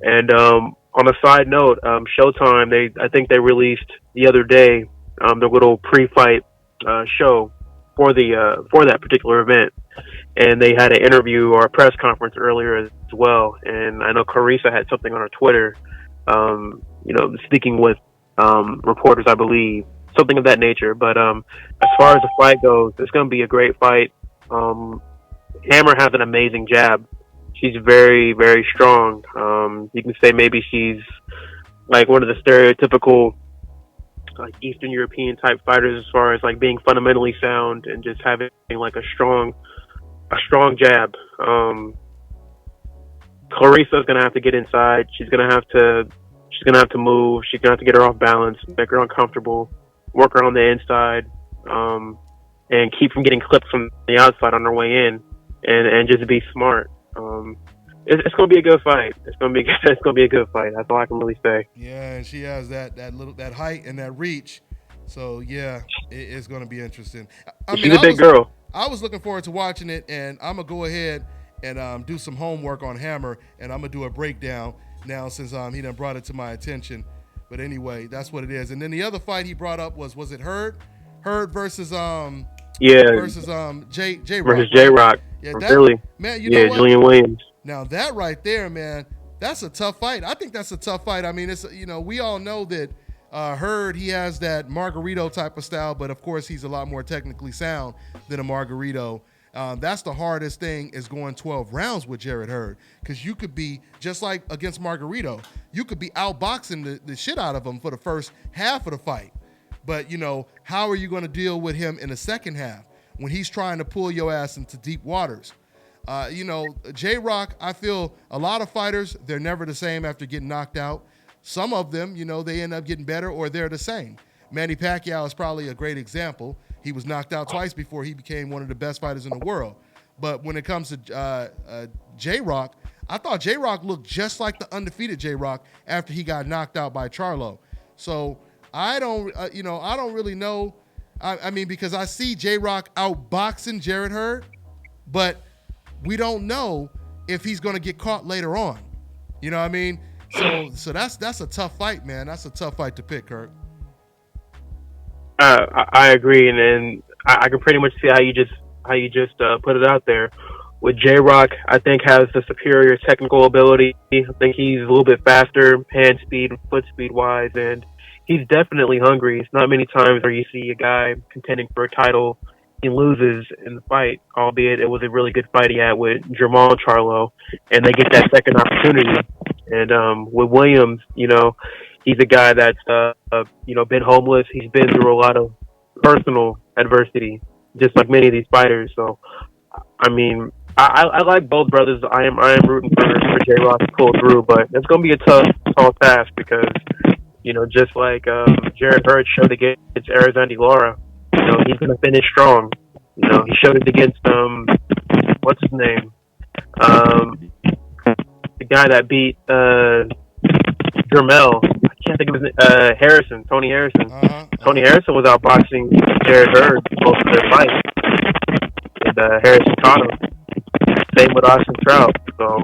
And on a side note, Showtime, I think they released the other day their little pre-fight show for that particular event, and they had an interview or a press conference earlier as well. And I know Carissa had something on her Twitter, you know, speaking with reporters, I believe, something of that nature. But as far as the fight goes, it's going to be a great fight. Hammer has an amazing jab. She's very, very strong. You can say maybe she's like one of the stereotypical like Eastern European type fighters as far as like being fundamentally sound and just having like a strong jab. Clarissa's gonna have to get inside. She's gonna have to move. She's gonna have to get her off balance, make her uncomfortable, work her on the inside, and keep from getting clipped from the outside on her way in, and just be smart. It's going to be a good fight. It's going to be a good fight. That's all I can really say. Yeah, and she has that height and that reach. So yeah, it's going to be interesting. She's a big girl. I was looking forward to watching it, and I'm gonna go ahead and do some homework on Hammer, and I'm gonna do a breakdown now since he done brought it to my attention. But anyway, that's what it is. And then the other fight he brought up was it Hurd versus versus J-Rock. Versus J-Rock. Yeah, from Philly. Man, you know what? Julian Williams. Now that right there, man, that's a tough fight. I think that's a tough fight. I mean, it's, you know, we all know that Hurd, he has that Margarito type of style, but of course he's a lot more technically sound than a Margarito. That's the hardest thing, is going 12 rounds with Jarrett Hurd, because you could be, just like against Margarito, you could be outboxing the shit out of him for the first half of the fight. But, you know, how are you going to deal with him in the second half when he's trying to pull your ass into deep waters? You know, J-Rock, I feel a lot of fighters, they're never the same after getting knocked out. Some of them, you know, they end up getting better or they're the same. Manny Pacquiao is probably a great example. He was knocked out twice before he became one of the best fighters in the world. But when it comes to J-Rock, I thought J-Rock looked just like the undefeated J-Rock after he got knocked out by Charlo. So I don't really know. I mean, because I see J-Rock outboxing Jarrett Hurd, but we don't know if he's going to get caught later on. You know what I mean? So that's a tough fight, man. That's a tough fight to pick, Kirk. I agree, and I can pretty much see how you just put it out there. With J-Rock, I think has the superior technical ability. I think he's a little bit faster, hand speed, foot speed wise, and he's definitely hungry. It's not many times where you see a guy contending for a title, he loses in the fight, albeit it was a really good fight he had with Jermall Charlo, and they get that second opportunity. And with Williams, he's a guy that's been homeless. He's been through a lot of personal adversity, just like many of these fighters. So, I mean, I like both brothers. I am rooting for J-Rock to pull through, but it's going to be a tall task because, just like Jarrett Hurd showed against Arizona Lara, he's going to finish strong. He showed it against, what's his name? The guy that beat Jermell. I can't think of his name. Harrison, Tony Harrison. Tony Harrison was outboxing Jarrett Hurd most of their fights. And Harrison caught him. Same with Austin Trout. So,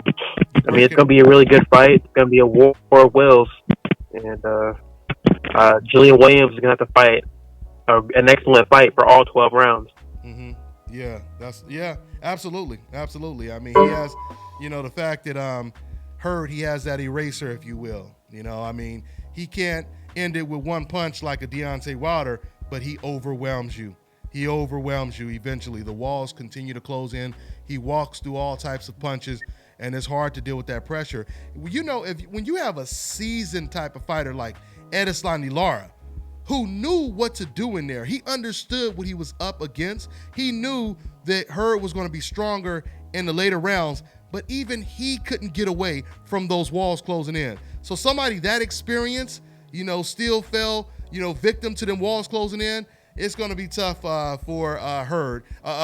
I mean, it's going to be a really good fight. It's going to be a war of wills. And Julian Williams is going to have to fight an excellent fight for all 12 rounds. Mm-hmm. Yeah, absolutely. I mean, he has, the fact that Hurd, he has that eraser, if you will. I mean, he can't end it with one punch like a Deontay Wilder, but he overwhelms you. He overwhelms you eventually. The walls continue to close in. He walks through all types of punches, and it's hard to deal with that pressure. When you have a seasoned type of fighter like Erislandy Lara, who knew what to do in there, he understood what he was up against. He knew that Hurd was going to be stronger in the later rounds, but even he couldn't get away from those walls closing in. So somebody that experienced, still fell, victim to them walls closing in. It's going to be tough for Hurd,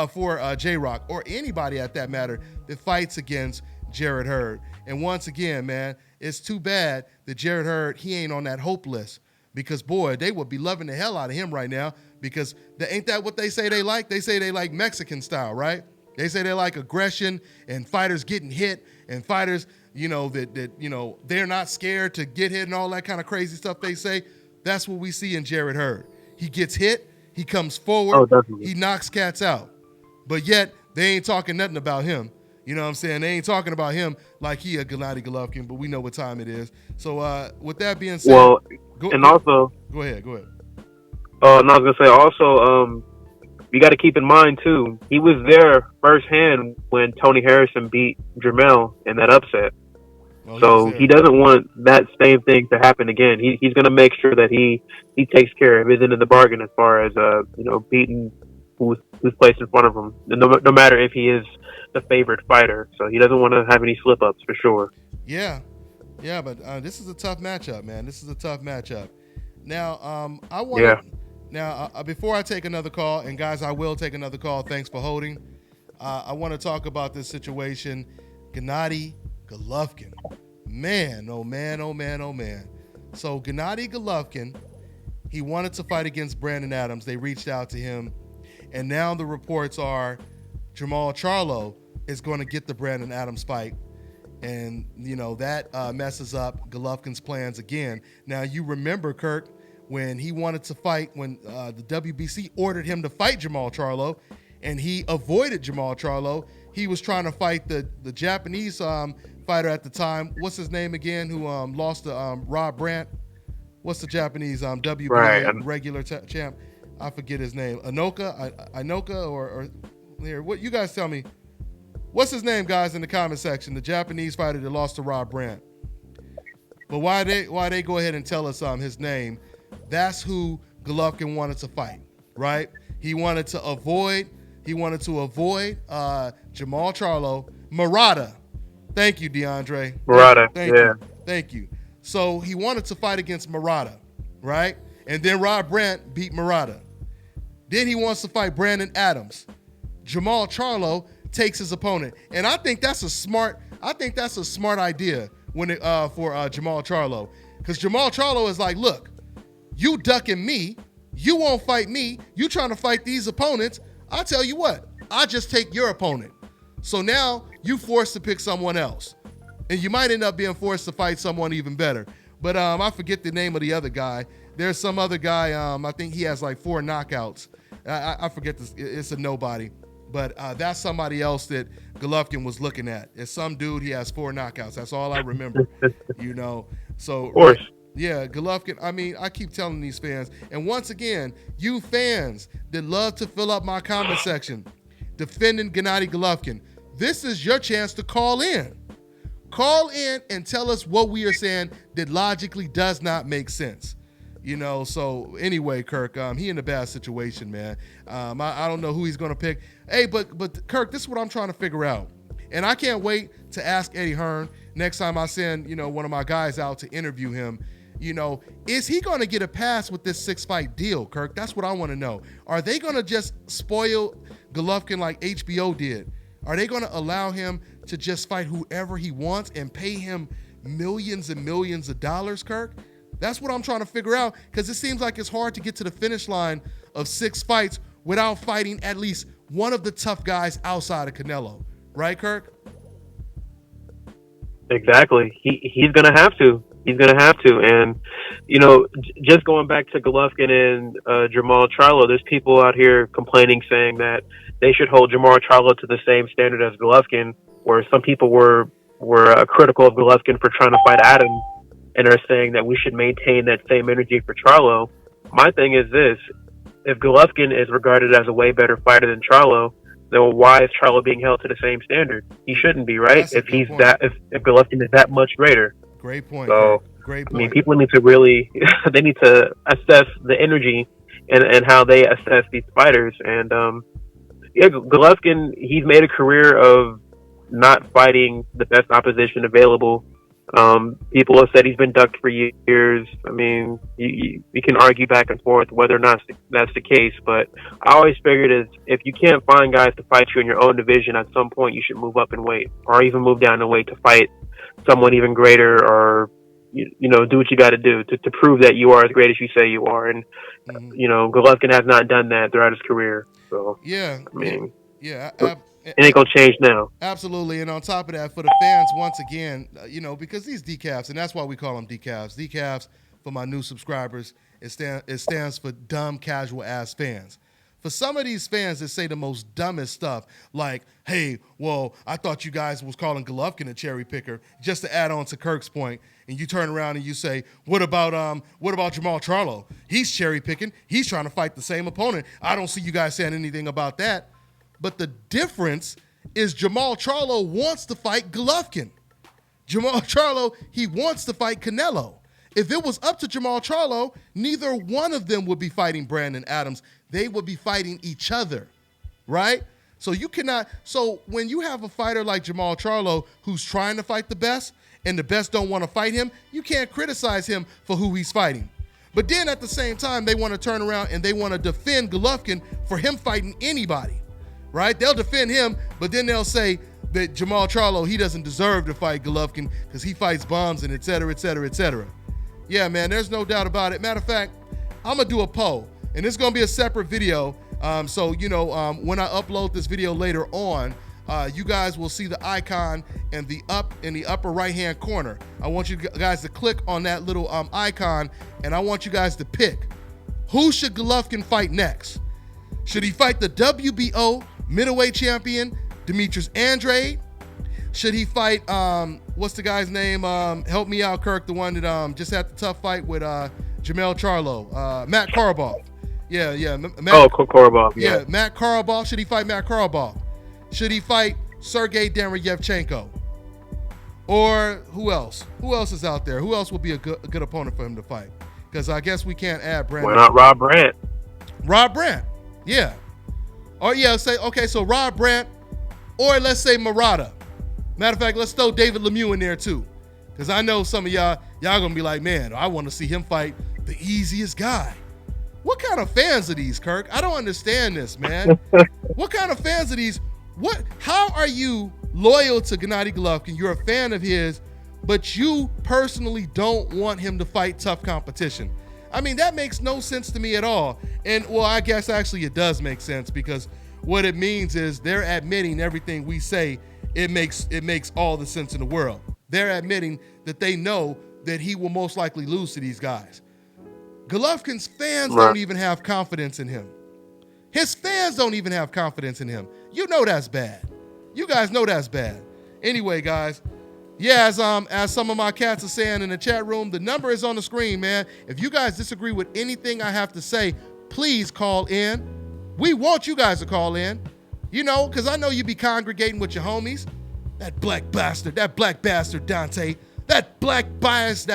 for J-Rock, or anybody at that matter that fights against Jarrett Hurd. And once again, man, it's too bad that Jarrett Hurd, he ain't on that hope list, because, boy, they would be loving the hell out of him right now, because ain't that what they say they like? They say they like Mexican style, right? They say they like aggression and fighters getting hit and fighters, that they're not scared to get hit and all that kind of crazy stuff they say. That's what we see in Jarrett Hurd. He gets hit. He comes forward, he knocks cats out. But yet, they ain't talking nothing about him. You know what I'm saying? They ain't talking about him like he a Gennady Golovkin, but we know what time it is. So with that being said... Well, Go ahead. No, I was going to say, also, you got to keep in mind, too, he was there firsthand when Tony Harrison beat Jermell in that upset. So he doesn't want that same thing to happen again. He's going to make sure that he takes care of his end of the bargain as far as beating who's placed in front of him, no matter if he is the favorite fighter. So he doesn't want to have any slip ups for sure. Yeah, but this is a tough matchup, man. This is a tough matchup. Now, I want to. Now, before I take another call, and guys, I will take another call. Thanks for holding. I want to talk about this situation, Gennady Golovkin. Man, oh man, oh man, oh man. So Gennady Golovkin, he wanted to fight against Brandon Adams. They reached out to him, and now the reports are Jermall Charlo is going to get the Brandon Adams fight, and that messes up Golovkin's plans again. Now you remember, Kirk, when he wanted to fight, when the WBC ordered him to fight Jermall Charlo, and he avoided Jermall Charlo. He was trying to fight the Japanese fighter at the time. What's his name again? Who lost to Rob Brandt? What's the Japanese WBA regular champ? I forget his name. Inoka or here. What you guys tell me? What's his name, guys, in the comment section? The Japanese fighter that lost to Rob Brandt. But why they go ahead and tell us his name? That's who Golovkin wanted to fight, right? He wanted to avoid Jermall Charlo. Murata. Thank you, DeAndre. Murata, Thank you. So he wanted to fight against Murata, right? And then Rob Brandt beat Murata. Then he wants to fight Brandon Adams. Jermall Charlo takes his opponent. And I think that's a smart I think that's a smart idea when it, for Jamal Charlo. Because Jamal Charlo is like, look, you ducking me. You won't fight me. You trying to fight these opponents. I'll tell you what, I just take your opponent. So now you forced to pick someone else. And you might end up being forced to fight someone even better. But I forget the name of the other guy. There's some other guy, I think he has like 4 knockouts. I forget this. It's a nobody. But that's somebody else that Golovkin was looking at. It's some dude, he has 4 knockouts. That's all I remember, you know. So, of course. Yeah, Golovkin, I mean, I keep telling these fans. And once again, you fans that love to fill up my comment section defending Gennady Golovkin, this is your chance to call in. Call in and tell us what we are saying that logically does not make sense. You know, so anyway, Kirk, he in a bad situation, man. I don't know who he's going to pick. Hey, but Kirk, this is what I'm trying to figure out. And I can't wait to ask Eddie Hearn next time I send, you know, one of my guys out to interview him. You know, is he going to get a pass with this 6-fight deal, Kirk? That's what I want to know. Are they going to just spoil Golovkin like HBO did? Are they going to allow him to just fight whoever he wants and pay him millions and millions of dollars, Kirk? That's what I'm trying to figure out, because it seems like it's hard to get to the finish line of 6 fights without fighting at least one of the tough guys outside of Canelo. Right, Kirk? Exactly. He's going to have to. He's going to have to. And, you know, just going back to Golovkin and Jamal Charlo, there's people out here complaining, saying that they should hold Jamal Charlo to the same standard as Golovkin, where some people were critical of Golovkin for trying to fight Adam and are saying that we should maintain that same energy for Charlo. My thing is this: if Golovkin is regarded as a way better fighter than Charlo, then why is Charlo being held to the same standard? He shouldn't be, right? If he's point. If Golovkin is that much greater. Great point. So, great point. I mean, people need to really, they need to assess the energy and how they assess these fighters. And, yeah, Golovkin, he's made a career of not fighting the best opposition available. People have said he's been ducked for years. I mean, you can argue back and forth whether or not that's the case, but I always figured if you can't find guys to fight you in your own division, at some point you should move up in weight, or even move down in weight to fight someone even greater, or you know, do what you got to do to prove that you are as great as you say you are. And you know, Golovkin has not done that throughout his career. So yeah, I mean, yeah. It ain't gonna change now. Absolutely. And on top of that, for the fans, once again, you know, because these decafs, and that's why we call them decafs. Decafs, for my new subscribers, it stands for dumb, casual ass fans. For some of these fans that say the most dumbest stuff, like, hey, well, I thought you guys was calling Golovkin a cherry picker, just to add on to Kirk's point, and you turn around and you say, what about Jamal Charlo? He's cherry picking. He's trying to fight the same opponent. I don't see you guys saying anything about that. But the difference is Jamal Charlo wants to fight Golovkin. Jamal Charlo, he wants to fight Canelo. If it was up to Jamal Charlo, neither one of them would be fighting Brandon Adams. They would be fighting each other, right? So you cannot. So when you have a fighter like Jamal Charlo who's trying to fight the best and the best don't want to fight him, you can't criticize him for who he's fighting. But then at the same time, they want to turn around and they want to defend Golovkin for him fighting anybody. Right? They'll defend him, but then they'll say that Jamal Charlo, he doesn't deserve to fight Golovkin because he fights bombs and et cetera, et cetera, et cetera. Yeah, man, there's no doubt about it. Matter of fact, I'm going to do a poll, and it's going to be a separate video. So, you know, when I upload this video later on, you guys will see the icon in the upper right-hand corner. I want you guys to click on that little icon, and I want you guys to pick, who should Golovkin fight next? Should he fight the WBO middleweight champion, Demetrius Andrade? Should he fight, what's the guy's name? Help me out, Kirk, the one that just had the tough fight with Jamal Charlo, Matt Korobov. Yeah. Korobov. Yeah, Matt Korobov. Should he fight Matt Korobov? Should he fight Sergey Derevyevchenko? Or who else? Who else is out there? Who else would be a good opponent for him to fight? Because I guess we can't add Brandon. Why not Rob Brandt? Rob Brandt. Yeah. Or yeah, so Rob Brandt, or let's say Murata. Matter of fact, let's throw David Lemieux in there too. Because I know some of y'all gonna be like, man, I want to see him fight the easiest guy. What kind of fans are these, Kirk? I don't understand this, man. What kind of fans are these? How are you loyal to Gennady Golovkin. You're a fan of his, but you personally don't want him to fight tough competition. I mean, that makes no sense to me at all. And, well, I guess actually it does make sense, because what it means is they're admitting everything we say. It makes all the sense in the world. They're admitting that they know that he will most likely lose to these guys. Golovkin's fans don't even have confidence in him. His fans don't even have confidence in him. You know that's bad. You guys know that's bad. Anyway, guys, yeah, as some of my cats are saying in the chat room, the number is on the screen, man. If you guys disagree with anything I have to say, please call in. We want you guys to call in, you know, because I know you be congregating with your homies. That black bastard Dante, that black bias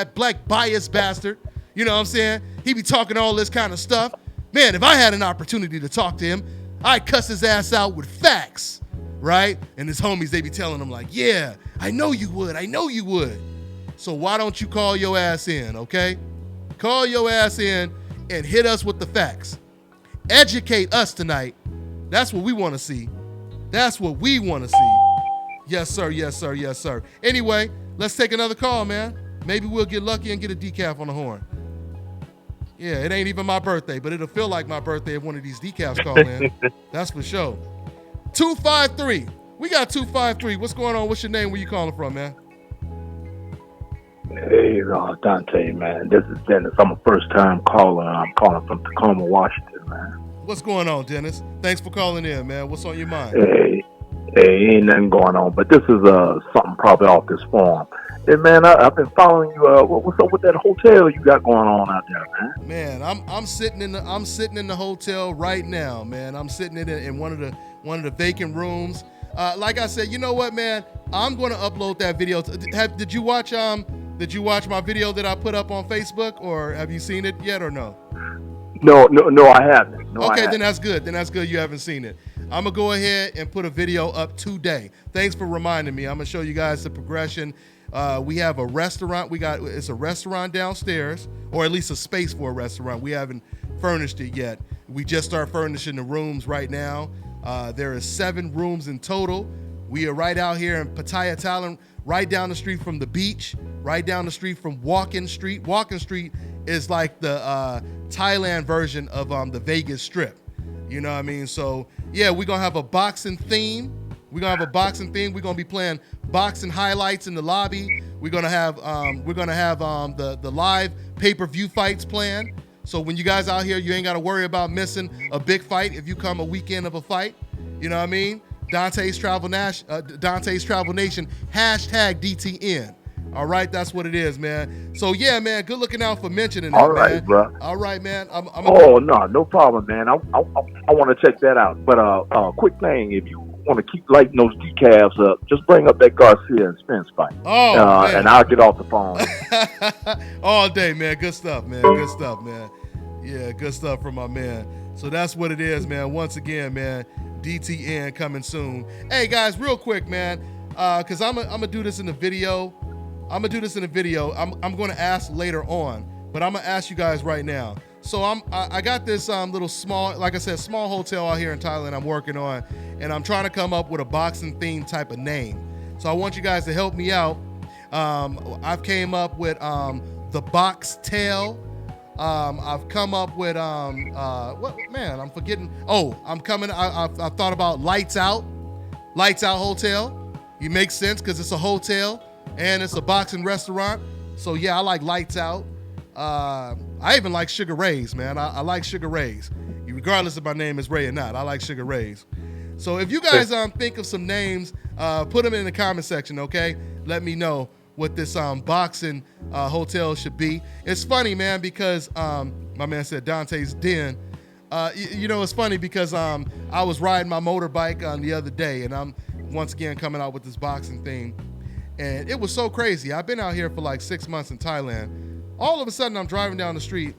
bastard. You know what I'm saying? He be talking all this kind of stuff. Man, if I had an opportunity to talk to him, I'd cuss his ass out with facts, right? And his homies, they be telling him like, yeah, I know you would. So why don't you call your ass in, okay? Call your ass in and hit us with the facts. Educate us tonight. That's what we want to see. Yes, sir. Anyway, let's take another call, man. Maybe we'll get lucky and get a decaf on the horn. Yeah, it ain't even my birthday, but it'll feel like my birthday if one of these decafs call in. That's for sure. 253. We got 253. What's going on? What's your name? Where you calling from, man? Hey, Dante, man. This is Dennis. I'm a first-time caller. I'm calling from Tacoma, Washington, man. What's going on, Dennis? Thanks for calling in, man. What's on your mind? Hey, ain't nothing going on, but this is something probably off this forum. Hey, man, I've been following you. What's up with that hotel you got going on out there, man? Man, I'm sitting in the hotel right now, man. I'm sitting in one of the vacant rooms. Like I said, you know what, man? I'm going to upload that video. Did you watch my video that I put up on Facebook, or have you seen it yet, or no? No, I haven't. Okay, then that's good. You haven't seen it. I'm gonna go ahead and put a video up today. Thanks for reminding me. I'm gonna show you guys the progression. We have a restaurant. It's a restaurant downstairs, or at least a space for a restaurant. We haven't furnished it yet. We just start furnishing the rooms right now. There are 7 rooms in total. We are right out here in Pattaya, Thailand, right down the street from the beach, right down the street from Walking Street. Walking Street is like the Thailand version of the Vegas Strip. You know what I mean? So yeah, we're gonna have a boxing theme. We're gonna be playing boxing highlights in the lobby. We're gonna have the live pay-per-view fights planned. So when you guys out here, you ain't gotta worry about missing a big fight if you come a weekend of a fight. You know what I mean? Dante's Travel Nation, #DTN. All right, that's what it is, man. So yeah, man, good looking out for mentioning that, All right, man. bro. All right, man. No problem, man. I want to check that out. But quick thing, if you want to keep lighting those decals up, just bring up that Garcia and Spence fight. Man. And I'll get off the phone. All day, man. Good stuff, man. Yeah, good stuff from my man. So that's what it is, man. Once again, man, DTN coming soon. Hey, guys, real quick, man, because I'm gonna do this in the video. I'm going to ask later on, but I'm going to ask you guys right now. So I got this little small, like I said, small hotel out here in Thailand I'm working on, and I'm trying to come up with a boxing theme type of name. So I want you guys to help me out. I've came up with the Box Tail. I've come up with what, man? I'm forgetting. I thought about Lights Out Hotel. It makes sense because it's a hotel and it's a boxing restaurant. So yeah, I like Lights Out. I even like Sugar Ray's, man. I like Sugar Ray's, regardless if my name is Ray or not. I like Sugar Ray's. So if you guys think of some names, put them in the comment section, okay? Let me know what this boxing hotel should be. It's funny, man, because my man said Dante's Den. You know, it's funny because I was riding my motorbike the other day, and I'm once again coming out with this boxing theme. And it was so crazy. I've been out here for like 6 months in Thailand. All of a sudden, I'm driving down the street.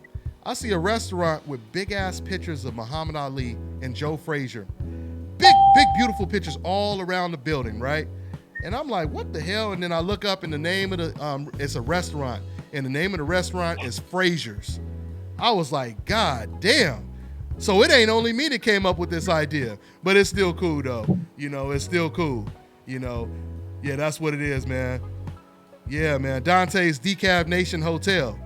I see a restaurant with big-ass pictures of Muhammad Ali and Joe Frazier. Big, beautiful pictures all around the building, right? And I'm like, what the hell? And then I look up, and the name of the, it's a restaurant. And the name of the restaurant is Frazier's. I was like, God damn. So it ain't only me that came up with this idea. But it's still cool, though. You know, it's still cool. You know, yeah, that's what it is, man. Yeah, man. Dante's Decaf Nation Hotel,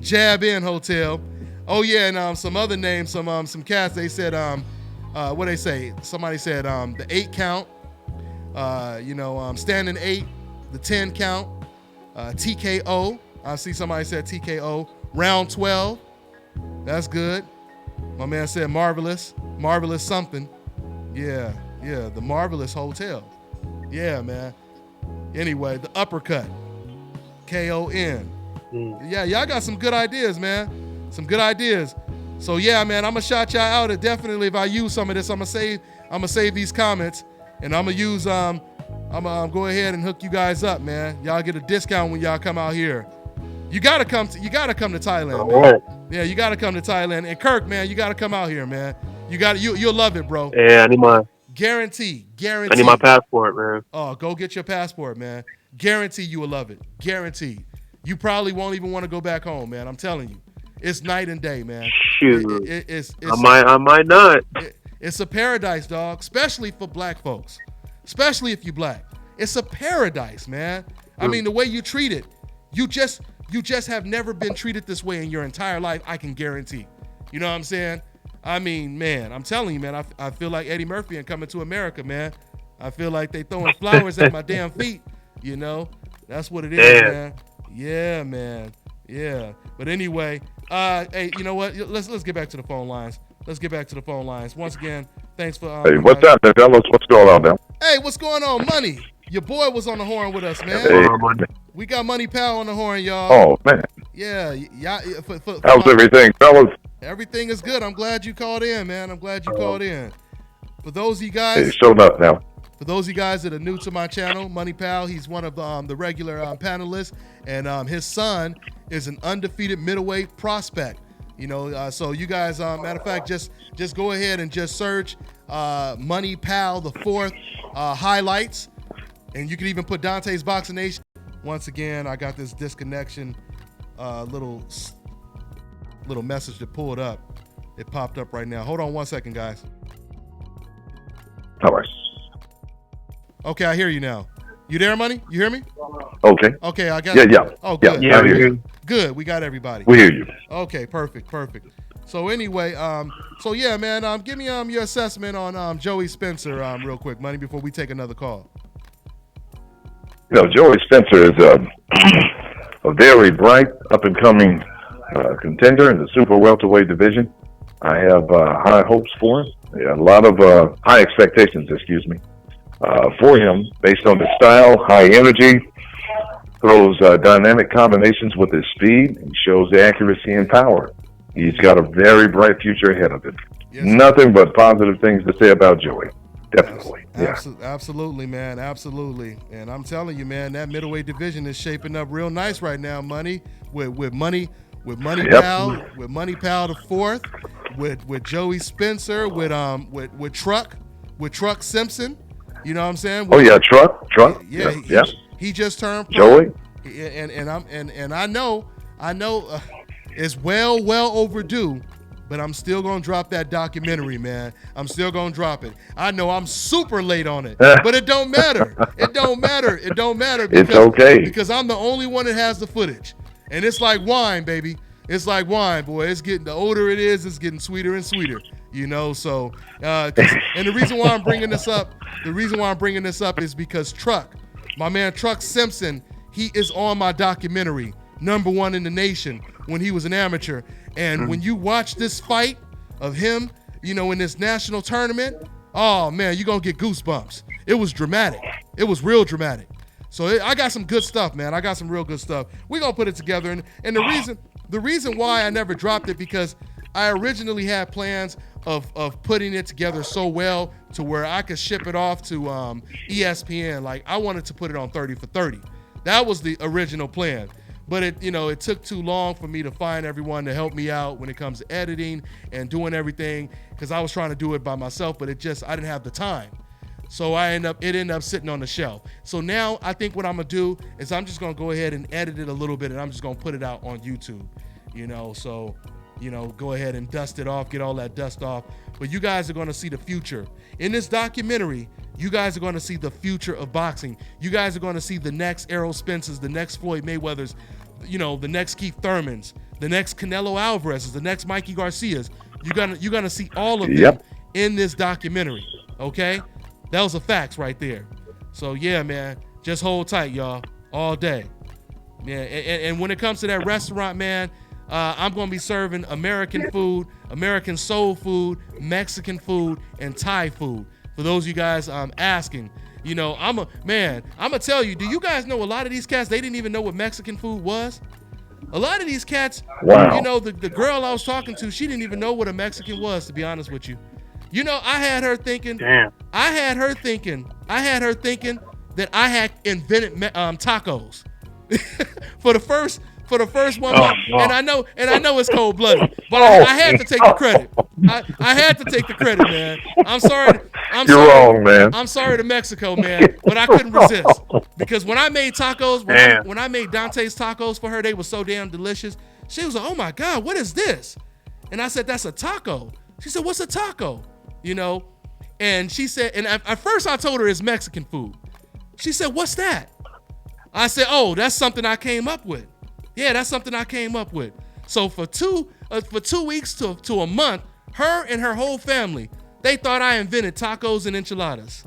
Jab Inn Hotel. Oh yeah, and some other names, some cats. They said what they say? Somebody said the 8 count. Standing 8, the 10 count. TKO. I see somebody said TKO. Round 12. That's good. My man said marvelous something. Yeah, the Marvelous Hotel. Yeah, man. Anyway, the uppercut. KON. Yeah, y'all got some good ideas, man. Some good ideas. So yeah, man, I'm gonna shout y'all out. And definitely, if I use some of this, I'm gonna save these comments, and I'm gonna use I'm gonna go ahead and hook you guys up, man. Y'all get a discount when y'all come out here. You gotta come to Thailand, man. Right. Yeah, you gotta come to Thailand. And Kirk, man, you gotta come out here, man. You'll love it, bro. Yeah, I need my Guarantee. I need my passport, man. Oh, go get your passport, man. Guarantee you will love it. Guarantee. You probably won't even want to go back home, man. I'm telling you. It's night and day, man. Shoot. It's I might not. It's a paradise, dog, especially for black folks. Especially if you black. It's a paradise, man. I mean, the way you treat it, you just have never been treated this way in your entire life, I can guarantee. You know what I'm saying? I mean, man, I'm telling you, man, I feel like Eddie Murphy and Coming to America, man. I feel like they throwing flowers at my damn feet, you know? That's what it is, man. Yeah, man. Yeah. But anyway, hey, you know what? Let's get back to the phone lines. Once again, thanks for hey, what's up, fellas? What's going on now? Hey, what's going on, Money? Your boy was on the horn with us, man. Hey. We got Money Pal on the horn, y'all. Oh, man. Yeah. How's everything, fellas? Everything is good. I'm glad you called in, man. For those of you guys, Hey, showing up now. For those of you guys that are new to my channel, Money Pal, he's one of the regular panelists, and his son is an undefeated middleweight prospect. You know, so you guys, matter of fact, just go ahead and just search Money Pal the Fourth highlights, and you can even put Dante's Boxing Nation. Once again, I got this disconnection little message that pulled up. It popped up right now. Hold on 1 second, guys. All right. Okay, I hear you now. You there, Money? You hear me? Okay. Okay, I got Yeah. Oh, good. Yeah, I hear you. Good. We got everybody. We hear you. Okay, perfect. So anyway, so yeah, man, give me your assessment on Joey Spencer real quick, Money, before we take another call. You know, Joey Spencer is a very bright, up-and-coming contender in the super welterweight division. I have high hopes for him. Yeah, a lot of high expectations, for him based on his style, high energy, throws dynamic combinations with his speed, and shows the accuracy and power. He's got a very bright future ahead of him. Yes. Nothing but positive things to say about Joey. Definitely. Absolutely, man. Absolutely. And I'm telling you, man, that middleweight division is shaping up real nice right now, Money, with Money Pal, with Money Pal the Fourth, with Joey Spencer, with Truck Simpson. You know what I'm saying? Truck. Yeah. He just turned pro. Joey. And I know it's well overdue, but I'm still gonna drop that documentary, man. I'm still gonna drop it. I know I'm super late on it, but it don't matter. It don't matter. It's okay. Because I'm the only one that has the footage. And it's like wine, baby. It's like wine, boy. It's getting, the older it is, it's getting sweeter and sweeter. You know, so and the reason why I'm bringing this up, is because my man Truck Simpson, he is on my documentary, #1 in the nation when he was an amateur. And when you watch this fight of him, you know, in this national tournament, oh man, you're gonna get goosebumps. It was dramatic. It was real dramatic. So I got some good stuff, man. I got some real good stuff. We're gonna put it together. And the reason why I never dropped it, because I originally had plans of putting it together so well to where I could ship it off to ESPN. Like, I wanted to put it on 30 for 30. That was the original plan. But it took too long for me to find everyone to help me out when it comes to editing and doing everything, because I was trying to do it by myself, but I didn't have the time. So it ended up sitting on the shelf. So now I think what I'm gonna do is I'm just gonna go ahead and edit it a little bit, and I'm just gonna put it out on YouTube. So go ahead and dust it off, get all that dust off. But you guys are gonna see the future. In this documentary, You guys are going to see the future of boxing. You guys are going to see the next Errol Spences, the next Floyd Mayweathers, the next Keith Thurmans, the next Canelo Alvarez's, the next Mikey Garcias. You're gonna see all of them in this documentary. Okay, that was a facts right there. So yeah, man, just hold tight, y'all, all day. Yeah, and when it comes to that restaurant, man, I'm gonna be serving American food, American soul food, Mexican food, and Thai food. For those of you guys asking, I'm gonna tell you, do you guys know a lot of these cats, they didn't even know what Mexican food was? A lot of these cats, the girl I was talking to, she didn't even know what a Mexican was, to be honest with you. I had her thinking, that I had invented tacos for the first 1 month. And I know it's cold blooded, but I had to take the credit. I had to take the credit, man. I'm sorry. You're wrong, man. I'm sorry to Mexico, man, but I couldn't resist because when I made tacos, when I made Dante's tacos for her, they were so damn delicious. She was like, "Oh my God, what is this?" And I said, "That's a taco." She said, "What's a taco?" And she said, and at first I told her it's Mexican food. She said, "What's that?" I said, "Oh, that's something I came up with." Yeah, that's something I came up with. So for 2 weeks to a month, her and her whole family, they thought I invented tacos and enchiladas.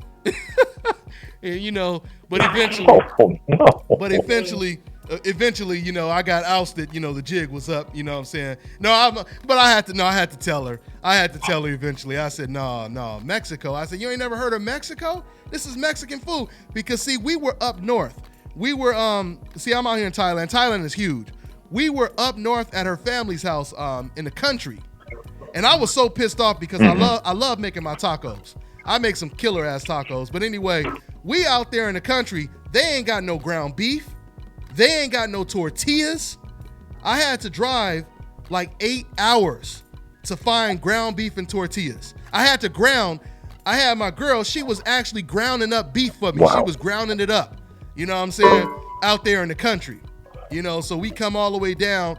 And, but eventually, I got ousted. The jig was up. You know what I'm saying? I had to tell her. I had to tell her eventually. I said, no, Mexico. I said, you ain't never heard of Mexico? This is Mexican food. Because see, we were up north. We were, I'm out here in Thailand. Thailand is huge. We were up north at her family's house in the country. And I was so pissed off because I love making my tacos. I make some killer ass tacos. But anyway, we out there in the country, they ain't got no ground beef. They ain't got no tortillas. I had to drive like 8 hours to find ground beef and tortillas. I had my girl, she was actually grounding up beef for me. Wow. She was grounding it up. You know what I'm saying? Out there in the country. So we come all the way down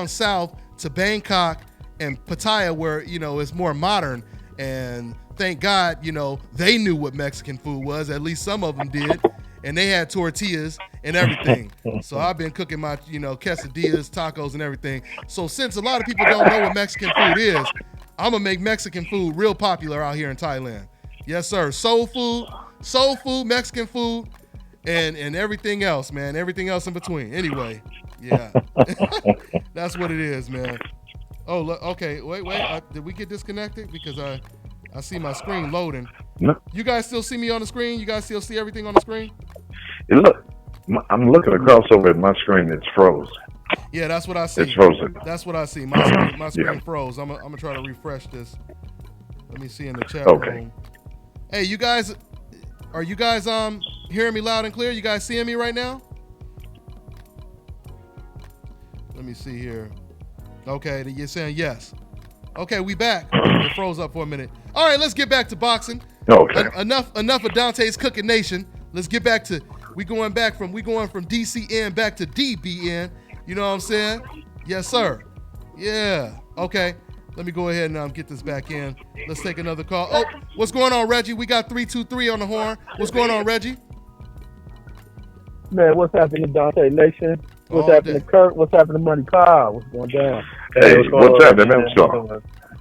south to Bangkok and Pattaya where, it's more modern. And thank God, they knew what Mexican food was. At least some of them did. And they had tortillas and everything. So I've been cooking my, quesadillas, tacos, and everything. So since a lot of people don't know what Mexican food is, I'm going to make Mexican food real popular out here in Thailand. Yes, sir. Soul food, Mexican food, and everything else, man. Everything else in between. Anyway, yeah. That's what it is, man. Oh, okay. Wait. Did we get disconnected? Because I see my screen loading. No. You guys still see me on the screen? You guys still see everything on the screen? Look, I'm looking across over at my screen. It's froze. Yeah, that's what I see. It's frozen. That's what I see. My screen froze. I'm gonna try to refresh this. Let me see in the chat room. Hey, you guys, are you guys hearing me loud and clear? You guys seeing me right now? Let me see here. Okay, you're saying yes. Okay, we back. It froze up for a minute. All right, let's get back to boxing. Okay. Enough of Dante's Cooking Nation. Let's get back to we going from DCN back to DBN. You know what I'm saying? Yes, sir. Yeah. Okay. Let me go ahead and get this back in. Let's take another call. Oh, what's going on, Reggie? We got 323 on the horn. What's going on, Reggie? Man, what's happening, Dante Nation? What's happening, Kurt? What's happening, Money Kyle? What's going down? Hey, what's happening, man?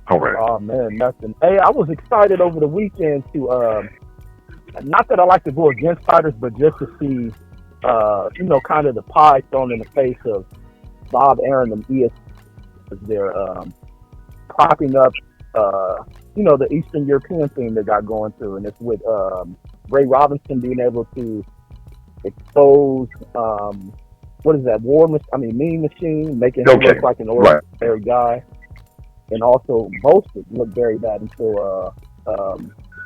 All right. Oh, man, nothing. Hey, I was excited over the weekend to, not that I like to go against fighters, but just to see, kind of the pie thrown in the face of Bob Arum and ESPN. They're propping up, the Eastern European thing they got going through. And it's with Ray Robinson being able to expose, what is that, Mean Machine, making him look like an ordinary guy. And also, Boasted looked very bad until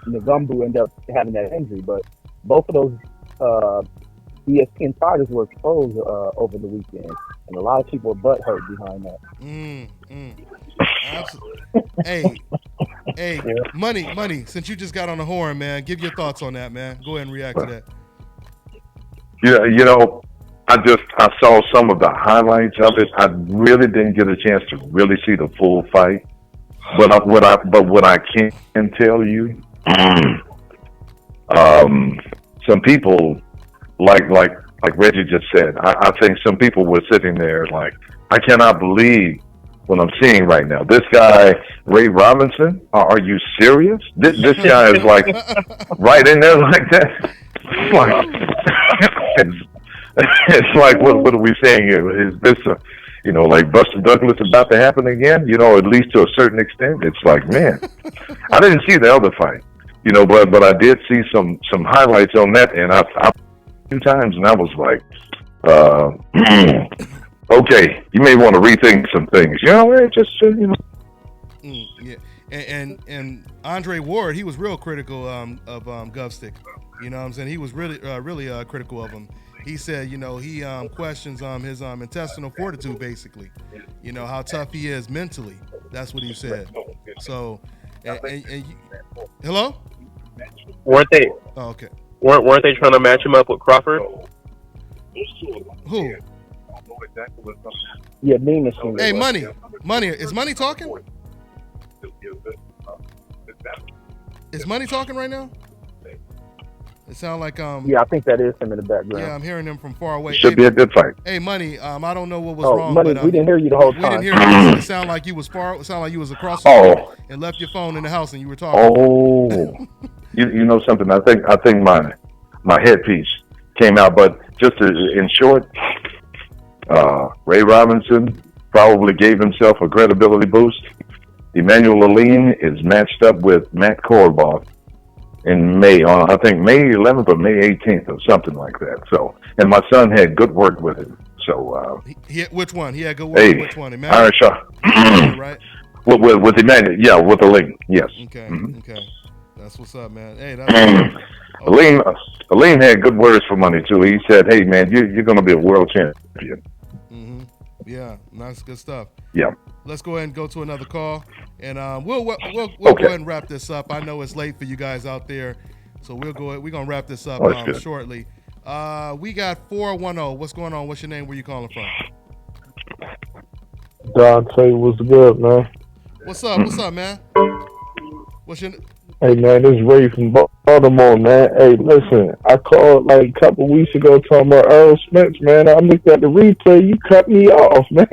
Ngumbu ended up having that injury. But both of those ESPN fighters were exposed over the weekend. And a lot of people were butthurt behind that. Absolutely. Hey, Money, since you just got on the horn, man, give your thoughts on that, man. Go ahead and react to that. Yeah, I saw some of the highlights of it. I really didn't get a chance to really see the full fight. But what I can tell you, some people, like Reggie just said, I think some people were sitting there like, I cannot believe what I'm seeing right now. This guy, Ray Robinson, are you serious? This guy is like right in there like that. Like, it's like, what are we saying here? Is this, like Buster Douglas about to happen again? At least to a certain extent. It's like, man, I didn't see the other fight, but I did see some highlights on that, and I 2 times, and I was like, okay, you may want to rethink some things. Yeah, and Andre Ward, he was real critical of Govstick. You know what I'm saying? He was really critical of him. He said, he questions his intestinal fortitude, basically. How tough he is mentally. That's what he said. So, hello? Weren't they? Oh, okay. Weren't they trying to match him up with Crawford? Who? Yeah, Nina. Hey, Money. Is Money talking? Is Money talking right now? It sounds like Yeah, I think that is him in the background. Yeah, I'm hearing him from far away. Should be a good fight. Hey, Money. I don't know what was wrong. Money, but, we didn't hear you the whole time. We didn't hear you. It sounded like you was far. It sounded like you was across the street and left your phone in the house and you were talking. Oh, you know something? I think my headpiece came out, but just in short, Ray Robinson probably gave himself a credibility boost. Emmanuel Aline is matched up with Matt Korobov in May, I think May 11th or May 18th or something like that. So, and my son had good work with him. So, which one? He had good work. Hey, which one? Emmanuel? Right? With Emmanuel, yeah, with Aline, yes. Okay, okay. That's what's up, man. Hey, that's Aline had good words for Money too. He said, "Hey, man, you're going to be a world champion." Mm-hmm. Yeah, that's good stuff. Yeah. Let's go ahead and go to another call, and we'll go ahead and wrap this up. I know it's late for you guys out there, so we're gonna wrap this up shortly. We got 410. What's going on? What's your name? Where you calling from? Dante, what's good, man? What's up, man? What's your? Hey, man, this is Ray from Baltimore, man. Hey, listen, I called like a couple weeks ago talking about Earl Spence, man. I looked at the replay. You cut me off, man.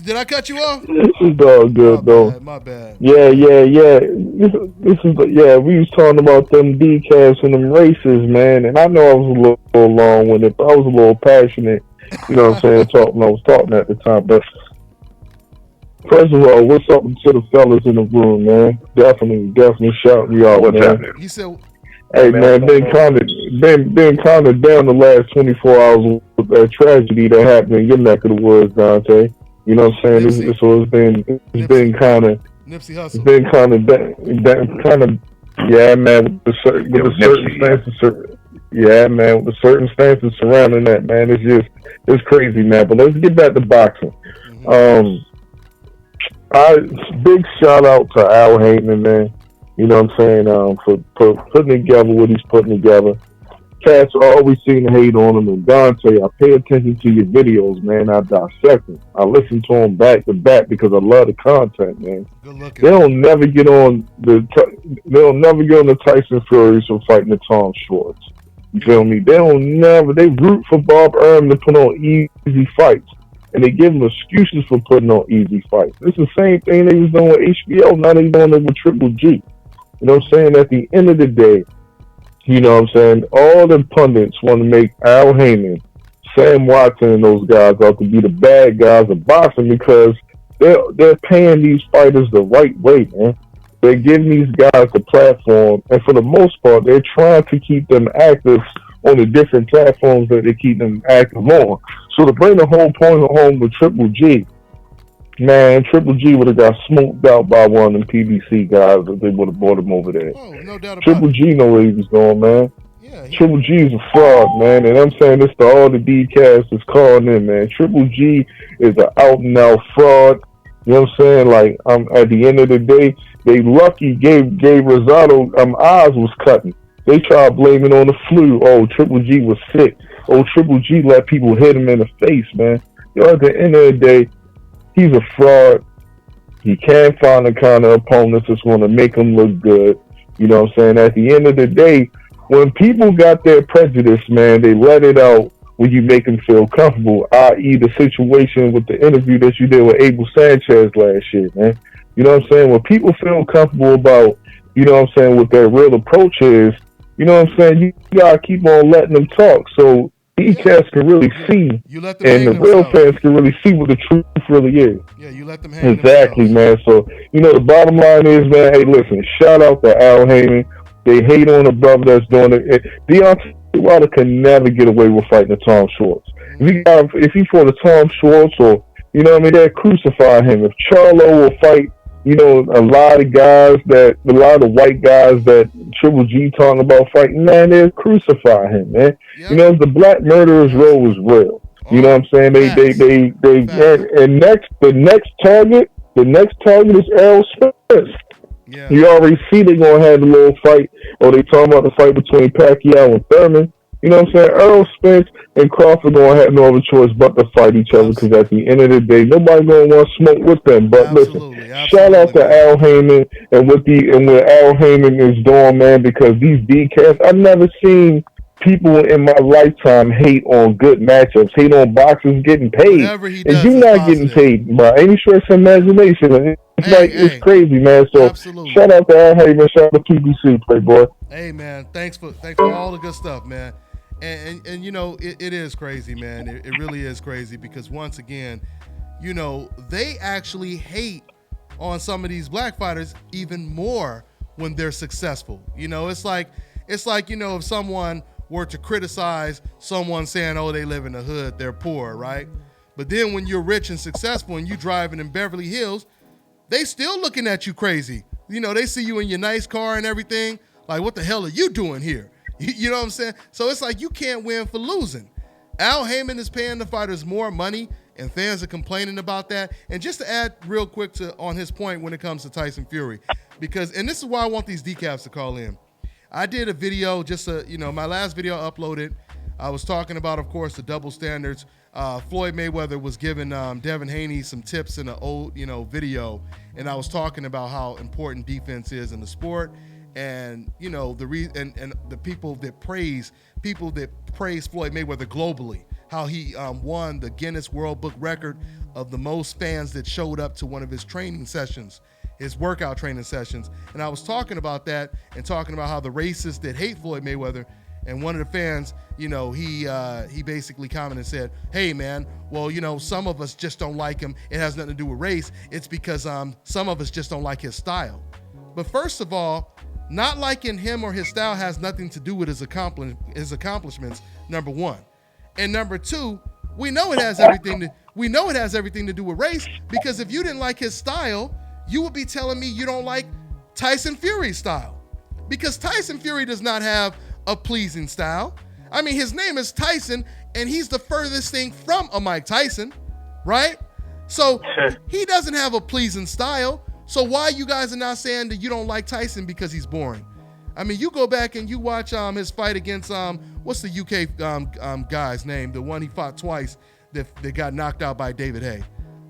Did I cut you off? It's all good, though. My bad. Yeah. This is we was talking about them decals and them races, man. And I know I was a little long with it, but I was a little passionate. You know what I'm saying? I was talking at the time, but. First of all, what's up to the fellas in the room, man? Definitely shouting you out, what's man. Happening? He said, "Hey, man, been kind of down the last 24 hours with that tragedy that happened in your neck of the woods, Dante. You know what I'm saying? It's been kind of Nipsey Hussle. It's been kind of yeah, man. With the circumstances, yeah, man. With the circumstances surrounding that, man, it's crazy, man. But let's get back to boxing. Mm-hmm. Big shout out to Al Hayman, man. You know what I'm saying? For putting together what he's putting together. Cats always seem to hate on him. And Dante, I pay attention to your videos, man. I dissect them. I listen to them back to back because I love the content, man. Good looking. They'll never get on the Tyson Furies from fighting the Tom Schwartz. You feel me? They root for Bob Arum to put on easy fights. And they give them excuses for putting on easy fights. It's the same thing they was doing with HBO. Now they doing it with Triple G. You know what I'm saying? At the end of the day, you know what I'm saying? All the pundits want to make Al Hayman, Sam Watson, and those guys out to be the bad guys of boxing because they're paying these fighters the right way, man. They're giving these guys the platform, and for the most part, they're trying to keep them active on the different platforms that they keep them active on. So to bring the whole point home with Triple G, man, Triple G would have got smoked out by one of them PBC guys if they would have brought him over there. Oh, no doubt about Triple G know where he was going, man. Yeah, Triple G is a fraud, man, and I'm saying this to all the D-cast that's calling in, man. Triple G is an out-and-out fraud. You know what I'm saying? Like, at the end of the day, they lucky gave Rosado eyes was cutting. They tried blaming on the flu. Oh, Triple G was sick. Oh, Triple G let people hit him in the face, man. At the end of the day, he's a fraud. He can't find the kind of opponents that's going to make him look good. You know what I'm saying? At the end of the day, when people got their prejudice, man, they let it out when you make them feel comfortable, i.e. the situation with the interview that you did with Abel Sanchez last year, man. You know what I'm saying? When people feel comfortable about, you know what I'm saying, what their real approach is, you know what I'm saying, you gotta keep on letting them talk so these cats can really see, and the real fans can really see what the truth really is. Yeah, you let them hang exactly, man. So, you know, the bottom line is, man, hey, listen, shout out to Al Hayman. They hate on the brother that's doing it. Deontay Wilder can never get away with fighting a Tom Schwartz. If he fought a Tom Schwartz, or, you know what I mean, they'd crucify him. If Charlo will fight, you know, a lot of the white guys that Triple G talking about fighting, man, they'll crucify him, man. Yep. You know, the black murderer's role is real. You know what I'm saying? The next target is Errol Spence. Yeah. You already see they're gonna have a little fight, or they talking about the fight between Pacquiao and Thurman. You know what I'm saying? Errol Spence and Crawford gonna have no other choice but to fight each other, because at the end of the day, nobody gonna want to smoke with them. But listen, shout out to Al Hayman and what Al Hayman is doing, man, because these DCats, I've never seen people in my lifetime hate on good matchups, hate on boxers getting paid, and you're not getting paid by any stretch of imagination. It's crazy, man. So absolutely. Shout out to Al Hayman, shout out to PBC, Playboy. Hey, man, thanks for all the good stuff, man. And you know, it is crazy, man. It really is crazy, because once again, you know, they actually hate on some of these black fighters even more when they're successful. You know, it's like, you know, if someone were to criticize someone saying, oh, they live in the hood, they're poor, right? But then when you're rich and successful and you driving in Beverly Hills, they still looking at you crazy. You know, they see you in your nice car and everything. Like, what the hell are you doing here? You know what I'm saying? So it's like you can't win for losing. Al Hayman is paying the fighters more money, and fans are complaining about that. And just to add real quick on his point when it comes to Tyson Fury, and this is why I want these decaps to call in. I did a video, my last video uploaded. I was talking about, of course, the double standards. Floyd Mayweather was giving Devin Haney some tips in an old, video, and I was talking about how important defense is in the sport, and the people that praise Floyd Mayweather globally, how he won the Guinness World Book record of the most fans that showed up to one of his training sessions, his workout training sessions. And I was talking about that and talking about how the racists that hate Floyd Mayweather, and one of the fans, he basically commented and said, hey, man, well, some of us just don't like him. It has nothing to do with race. It's because some of us just don't like his style. But first of all, not liking him or his style has nothing to do with his accomplishments, number one. And number two, we know it has everything to do with race, because if you didn't like his style, you would be telling me you don't like Tyson Fury's style, because Tyson Fury does not have a pleasing style. I mean, his name is Tyson, and he's the furthest thing from a Mike Tyson, right? So he doesn't have a pleasing style. So why you guys are not saying that you don't like Tyson because he's boring? I mean, you go back and you watch his fight against what's the UK guy's name, the one he fought twice that got knocked out by David Hay.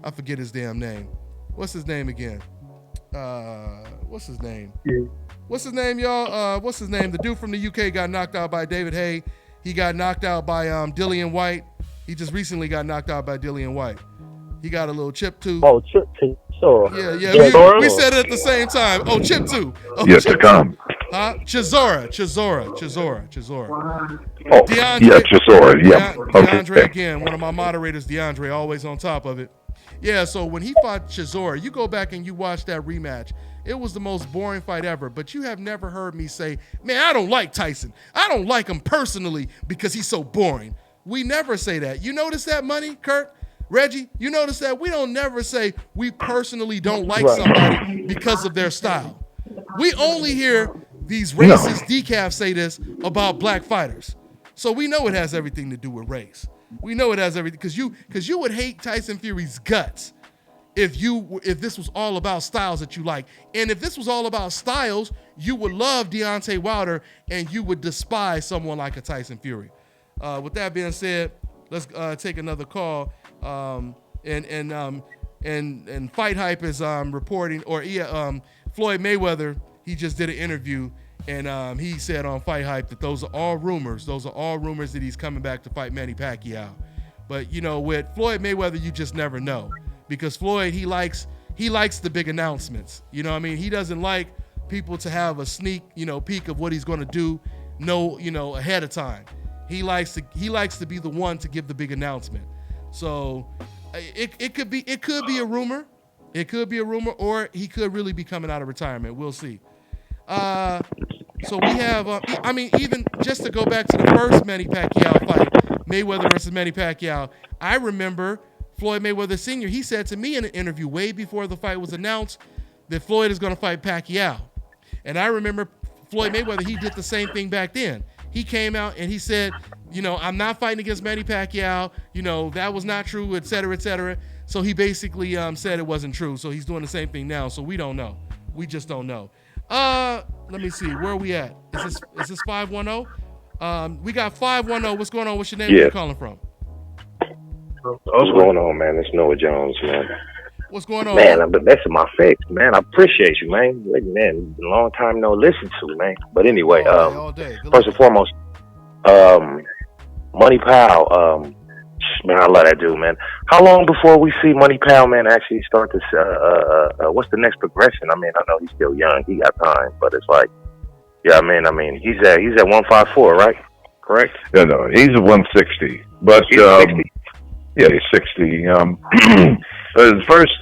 I forget his damn name. What's his name again? What's his name? What's his name, y'all? What's his name? The dude from the UK got knocked out by David Hay. He got knocked out by Dillian White. He just recently got knocked out by Dillian White. He got a little chip tooth. Oh, chip tooth. Sure. Yeah. We said it at the same time. Oh, chip tooth. Oh, yes, to come. Huh? Chisora. Oh, DeAndre, yeah, Chisora. Yeah. DeAndre again, one of my moderators, DeAndre, always on top of it. Yeah, so when he fought Chisora, you go back and you watch that rematch. It was the most boring fight ever, but you have never heard me say, man, I don't like Tyson. I don't like him personally because he's so boring. We never say that. You notice that, Money, Kurt? Reggie, you notice that we don't never say we personally don't like somebody because of their style. We only hear these racist decaf say this about black fighters. So we know it has everything to do with race. We know it has everything, because you would hate Tyson Fury's guts if this was all about styles that you like. And if this was all about styles, you would love Deontay Wilder and you would despise someone like a Tyson Fury. With that being said, let's take another call. And Fight Hype is reporting, Floyd Mayweather, he just did an interview. And he said on Fight Hype that those are all rumors. Those are all rumors that he's coming back to fight Manny Pacquiao. But, you know, with Floyd Mayweather, you just never know. Because Floyd, he likes the big announcements. You know what I mean? He doesn't like people to have a sneak, you know, peek of what he's going to do, ahead of time. He likes to be the one to give the big announcement. So it could be a rumor. It could be a rumor, or he could really be coming out of retirement. We'll see. So we have, even just to go back to the first Manny Pacquiao fight, Mayweather versus Manny Pacquiao, I remember Floyd Mayweather Sr., he said to me in an interview way before the fight was announced that Floyd is going to fight Pacquiao. And I remember Floyd Mayweather, he did the same thing back then. He came out and he said, you know, I'm not fighting against Manny Pacquiao. You know, that was not true, et cetera, et cetera. So he basically said it wasn't true. So he's doing the same thing now. So we don't know. We just don't know. Let me see. Where are we at? Is this 510? We got 510. What's going on? What's your name? Yeah. Where you calling from? What's going on, man? It's Noah Jones, man. What's going on? Man, I've been messing my face, man. I appreciate you, man. Man, it's been a long time no listen to, man. But anyway, all day. First and foremost, Money Pal, man, I love that dude, man. How long before we see Money Pal, man, actually start this, what's the next progression? I mean, I know he's still young. He got time, but it's like, yeah, I mean, he's at 154, right? Correct? Yeah, no, he's at 160. But, he's 60. Yeah, he's 60. His first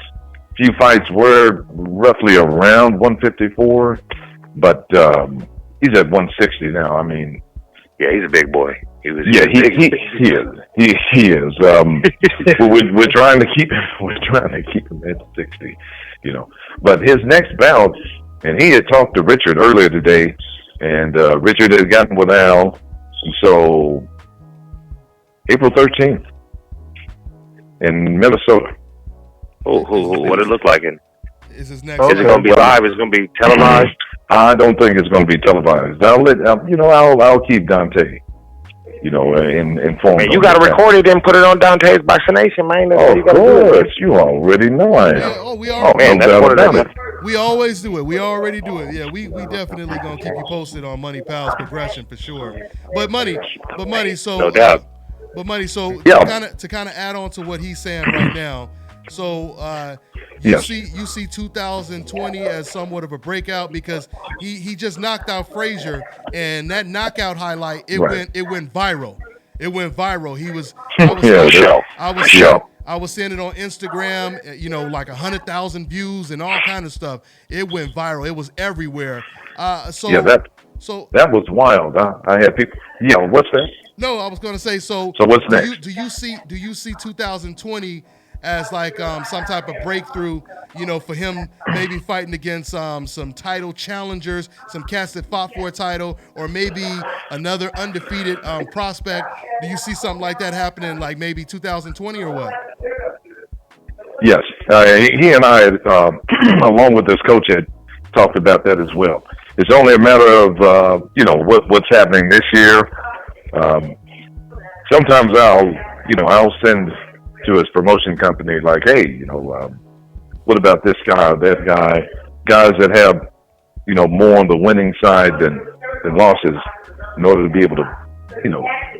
few fights were roughly around 154, but he's at 160 now. I mean, yeah, he's a big boy. He is. He is. We're trying to keep him at 60, you know. But his next bout, and he had talked to Richard earlier today, and Richard had gotten with Al, so April 13th in Minnesota. What it look like? Is his next? Is it going to be live? Is it going to be televised? I don't think it's going to be televised. I'll keep Dante, informed. Man, you got to record it and put it on Dante's Vaccination, man. That's of course, you already know I am. Yeah, we already. Man, that's what it is. We always do it. We already do it. Yeah, we definitely gonna keep you posted on Money Pal's progression for sure. But money. So no doubt. To kind of add on to what he's saying right now. So you see 2020 as somewhat of a breakout because he just knocked out Frazier, and that knockout highlight went viral. It went viral. I was seeing it on Instagram, like 100,000 views and all kind of stuff. It went viral. It was everywhere. That was wild. I had people. Yeah, what's that? No, I was going to say. So what's next? Do you see 2020 as like some type of breakthrough, for him maybe fighting against some title challengers, some cats that fought for a title, or maybe another undefeated prospect? Do you see something like that happening, like maybe 2020 or what? Yes, he and I, along with his coach, had talked about that as well. It's only a matter of what's happening this year. Sometimes I'll send to his promotion company, like, hey, what about this guy or that guy? Guys that have, more on the winning side than losses, in order to be able to,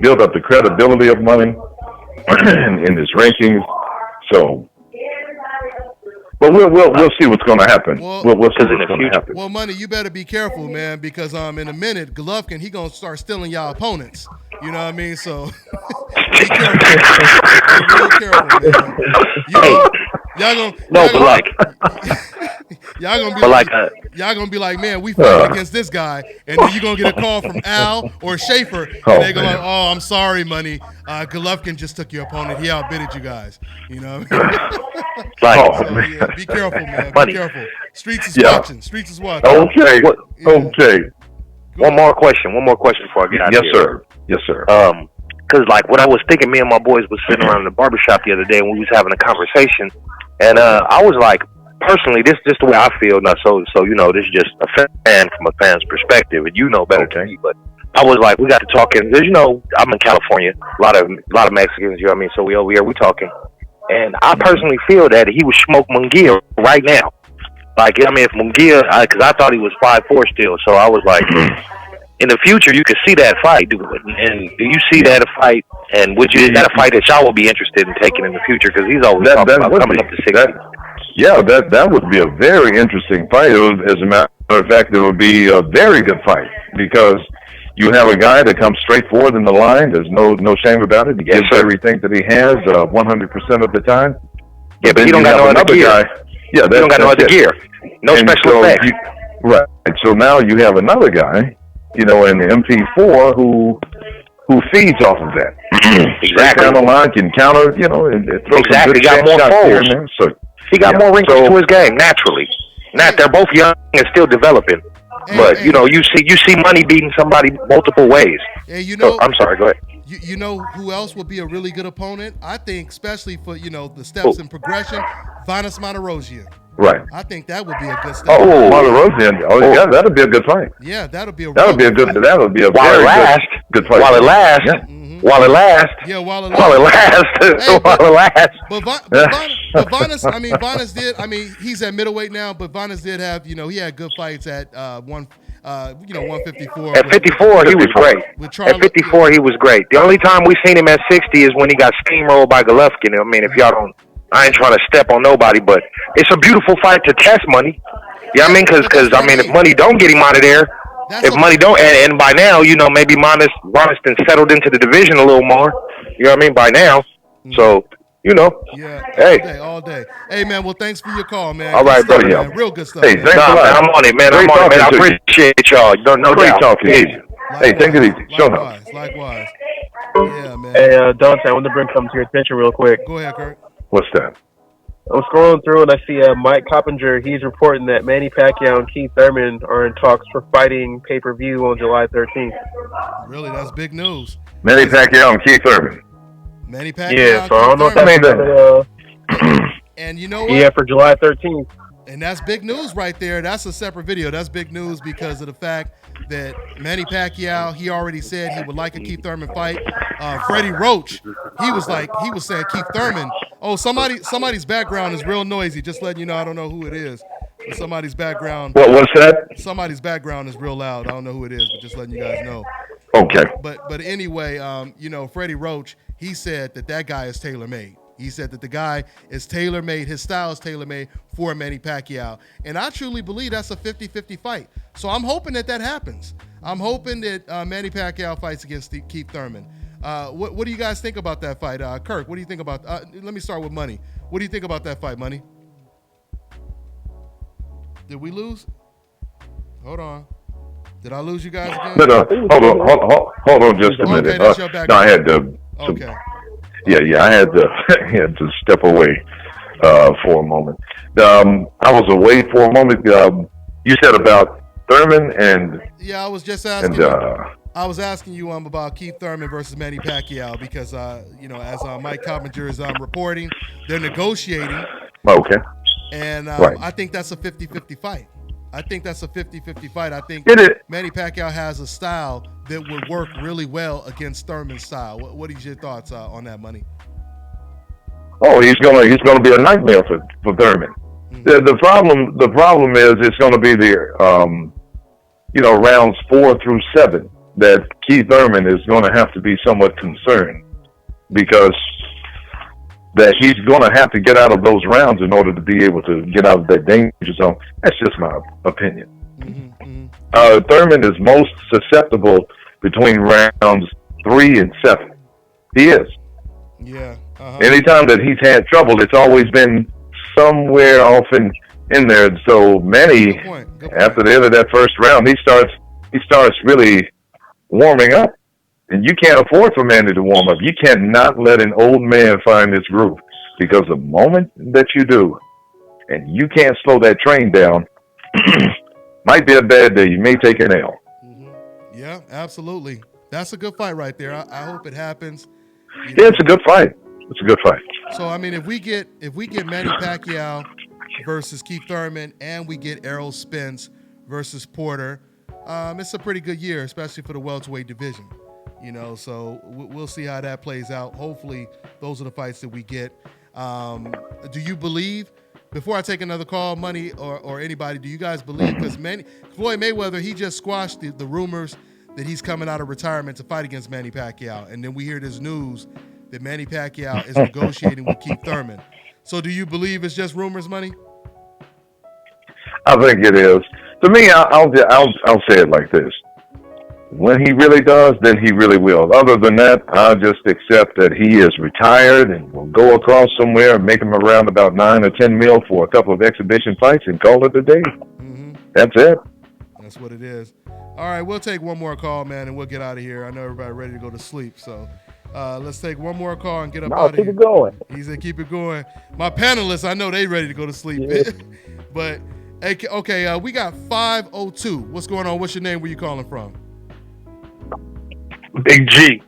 build up the credibility of Money in his rankings. So, but we'll see what's going to happen. We'll see what's going to happen. Well, Money, you better be careful, man, because in a minute, Golovkin, he gonna start stealing y'all opponents. You know what I mean? So be careful. Be real careful, man. Y'all gonna be like, man, we fighting against this guy, and then you're gonna get a call from Al or Schaefer, and they're gonna like, oh, I'm sorry, Money. Golovkin just took your opponent. He outbidded you guys. You know what I mean? Be careful, man. Be careful. Streets is watching. Streets is watching. Okay. Okay. One more question before I get out of here. Yes, sir. Because what I was thinking, me and my boys was sitting around in the barbershop the other day, and we was having a conversation, and I was like, personally, this is just the way I feel. Now, so this is just a fan from a fan's perspective, and you know better than me. But I was like, we got to talking. Because I'm in California, a lot of Mexicans. You know what I mean? So we over here, we talking, and I personally feel that he would smoke Munguia right now. Like, I mean, if Munguia, because I thought he was 5'4" still, so I was like, in the future, you could see that fight. And do you see that a fight? And is that a fight that y'all will be interested in taking in the future? Because he's always talking about coming up to 60. That would be a very interesting fight. As a matter of fact, it would be a very good fight because you have a guy that comes straight forward in the line. There's no shame about it. He gives everything that he has 100% of the time. Yeah, but he don't got no other gear. Yeah, he don't got no other gear. No special effects. Right. So now you have another guy, in the MP4 who feeds off of that. Exactly. Down the line can counter, and throw some good got more shots folds. So he got more wrinkles to his game naturally. They're both young and still developing. But you see Money beating somebody multiple ways. Hey, I'm sorry. Go ahead. You know who else would be a really good opponent? I think, especially for the steps and progression, Vanes Martirosyan. Right. I think that would be a good step. Martirosyan. Yeah, that'll be a good fight. Yeah, that'll be a good very good fight. While it lasts. Yeah. While it lasts. Yeah, while it lasts. But Vanes did. He's at middleweight now, but Vanes did have. He had good fights at 154. At 54, he was great. At 54, he was great. The only time we seen him at 60 is when he got steamrolled by Golovkin. I mean, if y'all don't, I ain't trying to step on nobody, but it's a beautiful fight to test Money. Yeah, because if Money don't get him out of there, if Money don't, and by now, maybe Vanes been settled into the division a little more. You know what I mean? By now, so. Yeah, hey, all day. Hey, man, well, thanks for your call, man. All right, brother. Man. Real good stuff. Hey, thanks a lot. I'm on it, man. I appreciate y'all. No Great doubt. talking to you. Hey, take it easy. Likewise. Yeah, man. Hey, Dante, I want to bring something to your attention real quick. Go ahead, Kurt. What's that? I'm scrolling through and I see Mike Coppinger. He's reporting that Manny Pacquiao and Keith Thurman are in talks for fighting pay-per-view on July 13th. Really, that's big news. Manny Pacquiao and Keith Thurman. Manny Pacquiao. Yeah, so I don't know if that's and you know what? Yeah, for July 13th. And that's big news right there. That's a separate video. That's big news because of the fact that Manny Pacquiao, he already said he would like a Keith Thurman fight. Freddie Roach, he was saying Keith Thurman. Oh, somebody's background is real noisy. Just letting you know, I don't know who it is. But somebody's background. What's that? Somebody's background is real loud. I don't know who it is, but just letting you guys know. Okay. But anyway, Freddie Roach, he said that guy is tailor-made. He said that the guy is tailor-made. His style is tailor-made for Manny Pacquiao. And I truly believe that's a 50-50 fight. So I'm hoping that happens. I'm hoping that Manny Pacquiao fights against Keith Thurman. What do you guys think about that fight? Kirk, what do you think about let me start with Money. What do you think about that fight, Money? Did we lose? Hold on. Did I lose you guys again? No. Hold on just a minute. That's your background. No, I had to. Okay. Yeah, I had to step away for a moment. I was away for a moment. You said about Thurman and. Yeah, I was just asking. I was asking you about Keith Thurman versus Manny Pacquiao because as Mike Coppinger is reporting, they're negotiating. Okay. And right. I think that's a 50-50 fight. I think that's a 50-50 fight. I think Manny Pacquiao has a style that would work really well against Thurman's style. What is your thoughts on that, Money? Oh, he's gonna be a nightmare for Thurman. Mm-hmm. The problem is it's gonna be rounds 4 through 7 that Keith Thurman is gonna have to be somewhat concerned because that he's going to have to get out of those rounds in order to be able to get out of that danger zone. That's just my opinion. Mm-hmm. Thurman is most susceptible between rounds 3 and 7. He is. Yeah. Uh-huh. Anytime that he's had trouble, it's always been somewhere off in there. So Manny, Good point. After the end of that first round, he starts really warming up. And you can't afford for Manny to warm up. You cannot let an old man find his groove because the moment that you do, and you can't slow that train down, might be a bad day. You may take an L. Mm-hmm. Yeah, absolutely. That's a good fight right there. I hope it happens. Yeah, it's a good fight. It's a good fight. So I mean, if we get Manny Pacquiao versus Keith Thurman, and we get Errol Spence versus Porter, it's a pretty good year, especially for the welterweight division. So we'll see how that plays out. Hopefully, those are the fights that we get. Do you believe before I take another call, Money or anybody, do you guys believe, because Floyd Mayweather, he just squashed the rumors that he's coming out of retirement to fight against Manny Pacquiao, and then we hear this news that Manny Pacquiao is negotiating with Keith Thurman. So do you believe it's just rumors, Money? I think it is. To me, I'll say it like this. When he really does, then he really will. Other than that, I'll just accept that he is retired and will go across somewhere and make him around about 9 or 10 mil for a couple of exhibition fights and call it a day. Mm-hmm. That's it. That's what it is. All right, we'll take one more call, man, and we'll get out of here. I know everybody ready to go to sleep, so let's take one more call and get up out of here. Keep it going. He said keep it going. My panelists, I know they ready to go to sleep. Yeah. But, okay, we got 502. What's going on? What's your name? Where you calling from? Big G,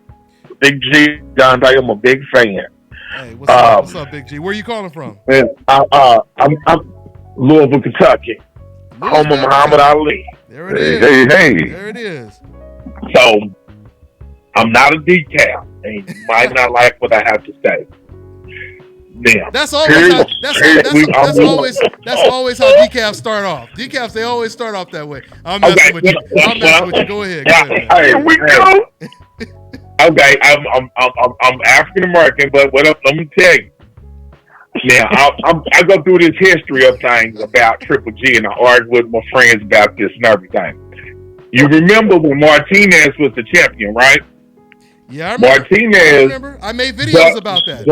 Don. I'm a big fan. Hey, what's up? What's up, Big G? Where are you calling from? Man, I'm Louisville, Kentucky. Home of Muhammad Ali. There it is. Hey. There it is. So I'm not a decal, and you might not like what I have to say. Damn. That's always how decafs start off. Decafs, they always start off that way. I'm messing with you. Go ahead. Here we go. Okay, I'm African American, but let me tell you. Now I go through this history of things about Triple G, and I argue with my friends about this and everything. You remember when Martinez was the champion, right? Yeah, I remember. I made videos about that.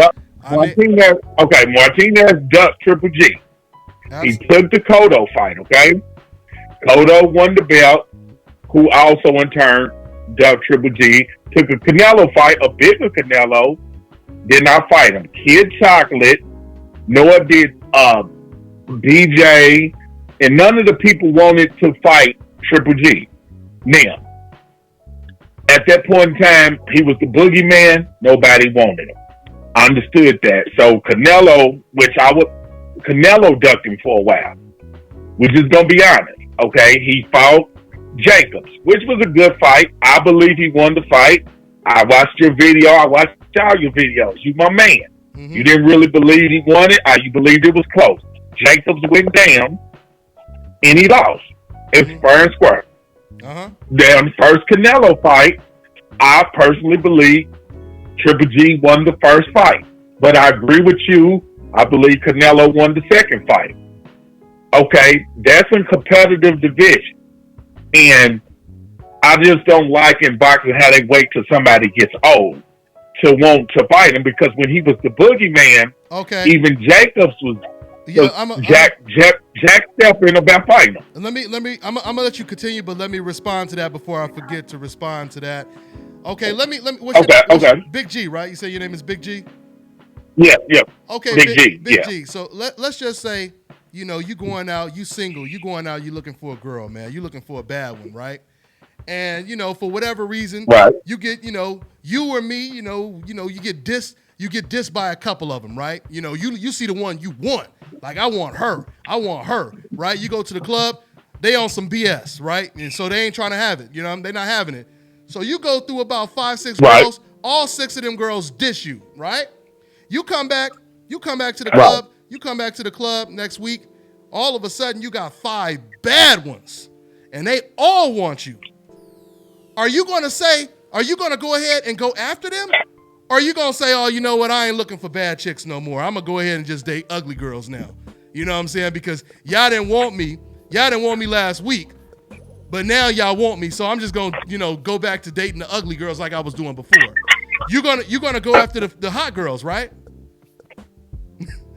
Martinez ducked Triple G. Absolutely. He took the Cotto fight, okay? Cotto won the belt, who also in turn ducked Triple G. Took a Canelo fight, a bigger Canelo, did not fight him. Kid Chocolate, Noah did DJ, and none of the people wanted to fight Triple G. Now, at that point in time, he was the boogeyman. Nobody wanted him. I understood that. So Canelo ducked him for a while. We're just gonna be honest, okay? He fought Jacobs, which was a good fight. I believe he won the fight. I watched your video. I watched all your videos. You my man. Mm-hmm. You didn't really believe he won it, or you believed it was close. Jacobs went down, and he lost. It's fair and square. Then the first Canelo fight, I personally believe Triple G won the first fight. But I agree with you. I believe Canelo won the second fight. Okay, that's a competitive division. And I just don't like in boxing how they wait till somebody gets old to want to fight him, because when he was the boogeyman, even Jacobs was Jack stepping about fighting him. I'm gonna let you continue, but let me respond to that before I forget to respond to that. Okay, what's Big G, right? You say your name is Big G? Yeah. Okay, Big G. So let's just say, you going out, you single, you going out, you looking for a girl, man. You looking for a bad one, right? And, for whatever reason, you get, you or me, you get dissed by a couple of them, right? You see the one you want. Like, I want her, right? You go to the club, they on some BS, right? And so they ain't trying to have it, they're not having it. So you go through about 5-6 girls, all 6 of them girls dish you, right? You come back to the club, you come back to the club next week, all of a sudden you got 5 bad ones, and they all want you. Are you going to go ahead and go after them? Or are you going to say, oh, you know what, I ain't looking for bad chicks no more. I'm going to go ahead and just date ugly girls now. You know what I'm saying? Because y'all didn't want me last week, but now y'all want me, so I'm just going to, go back to dating the ugly girls like I was doing before. You're gonna go after the hot girls, right?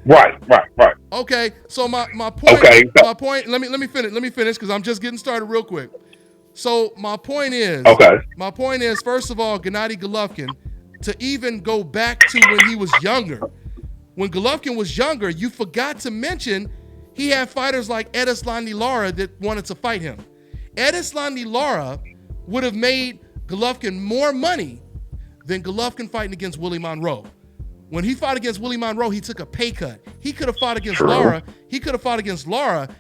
Right. Okay, so my point. Let me finish because I'm just getting started real quick. So my point is, first of all, Gennady Golovkin, to even go back to when he was younger. When Golovkin was younger, you forgot to mention he had fighters like Erislandy Lara that wanted to fight him. Erislandy Lara would have made Golovkin more money than Golovkin fighting against Willie Monroe. When he fought against Willie Monroe, he took a pay cut. He could have fought against Lara.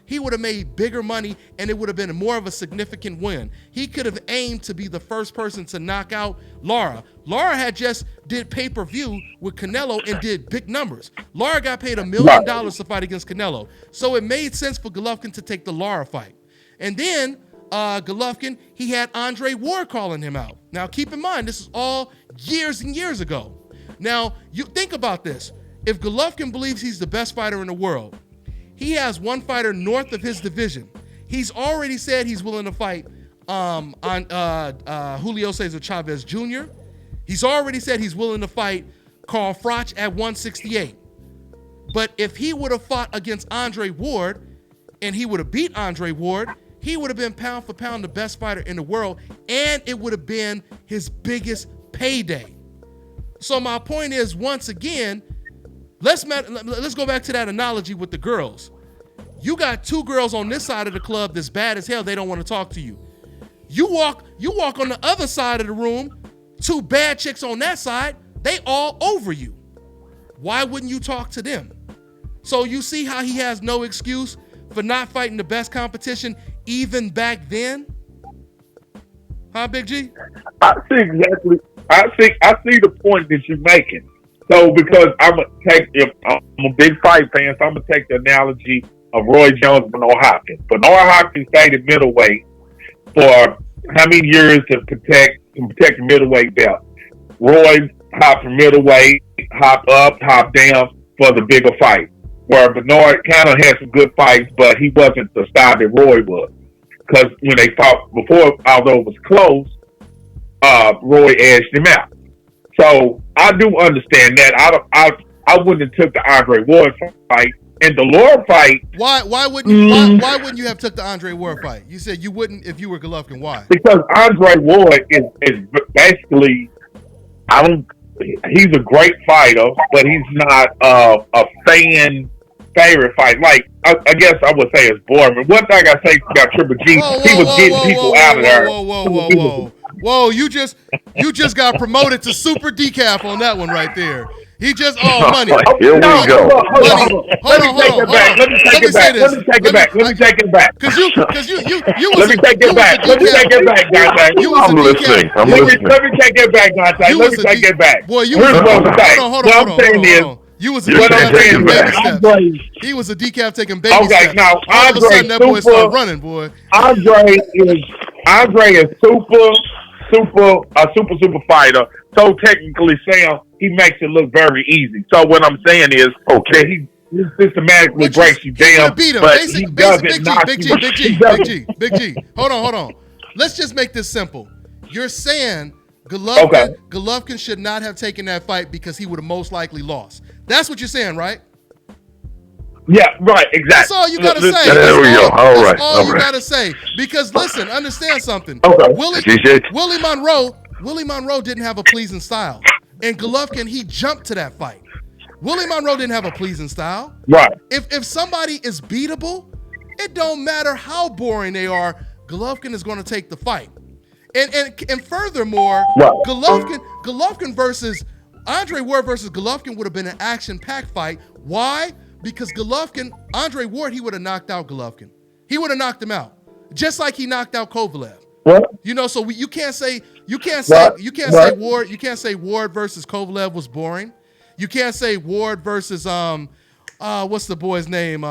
He would have made bigger money, and it would have been more of a significant win. He could have aimed to be the first person to knock out Lara. Lara had just did pay-per-view with Canelo and did big numbers. Lara got paid $1 million to fight against Canelo. So it made sense for Golovkin to take the Lara fight. And then Golovkin, he had Andre Ward calling him out. Now, keep in mind, this is all years and years ago. Now, you think about this. If Golovkin believes he's the best fighter in the world, he has one fighter north of his division. He's already said he's willing to fight on Julio Cesar Chavez Jr. He's already said he's willing to fight Carl Froch at 168. But if he would have fought against Andre Ward and he would have beat Andre Ward, he would have been pound for pound the best fighter in the world, and it would have been his biggest payday. So my point is, once again, let's go back to that analogy with the girls. You got two girls on this side of the club that's bad as hell. They don't want to talk to you. You walk on the other side of the room, two bad chicks on that side, they all over you. Why wouldn't you talk to them? So you see how he has no excuse for not fighting the best competition even back then? Huh, Big G? I see exactly. I see the point that you're making. So because I'm a big fight fan, so I'm gonna take the analogy of Roy Jones and Bernard Hopkins. Bernard Hopkins stayed at middleweight for how many years to protect the middleweight belt? Roy hopped from middleweight, hopped up, hopped down for the bigger fight. Where Bernard kind of had some good fights, but he wasn't the style that Roy was. Because when they fought before, although it was close, Roy edged him out. So I do understand that. I wouldn't have took the Andre Ward fight. And the Lord fight. Why wouldn't you have took the Andre Ward fight? You said you wouldn't if you were Golovkin. Why? Because Andre Ward is basically, he's a great fighter, but he's not a fan favorite fight. Like I guess I would say it's boring. One thing I say about Triple G, he was getting people out of there. Whoa! You just got promoted to super decaf on that one right there. He just money. Here we go. Let me take it back. Because you was. Let me take it back. Dante. I'm listening. Let me take it back, Dante. Let me take it back. Boy, you was hold on. You was a decaf taking baby steps. He was a decaf taking baby steps. Okay, now all of a sudden that boy started running, boy. Andre is super fighter. So technically sound, he makes it look very easy. So what I'm saying is, that he systematically breaks you down, but he doesn't knock you. Big G. Hold on. Let's just make this simple. You're saying Golovkin should not have taken that fight because he would have most likely lost. That's what you're saying, right? Yeah, right, exactly. That's all you gotta say. There we go. All right. You gotta say. Because listen, understand something. Okay. Willie Monroe didn't have a pleasing style. And Golovkin, he jumped to that fight. Willie Monroe didn't have a pleasing style. Right. If somebody is beatable, it don't matter how boring they are, Golovkin is gonna take the fight. And furthermore, right. Golovkin versus Andre Ward versus Golovkin would have been an action-packed fight. Why? Because Andre Ward, he would have knocked out Golovkin. He would have knocked him out, just like he knocked out Kovalev. What? You know, so you can't say Ward versus Kovalev was boring. You can't say Ward versus what's the boy's name?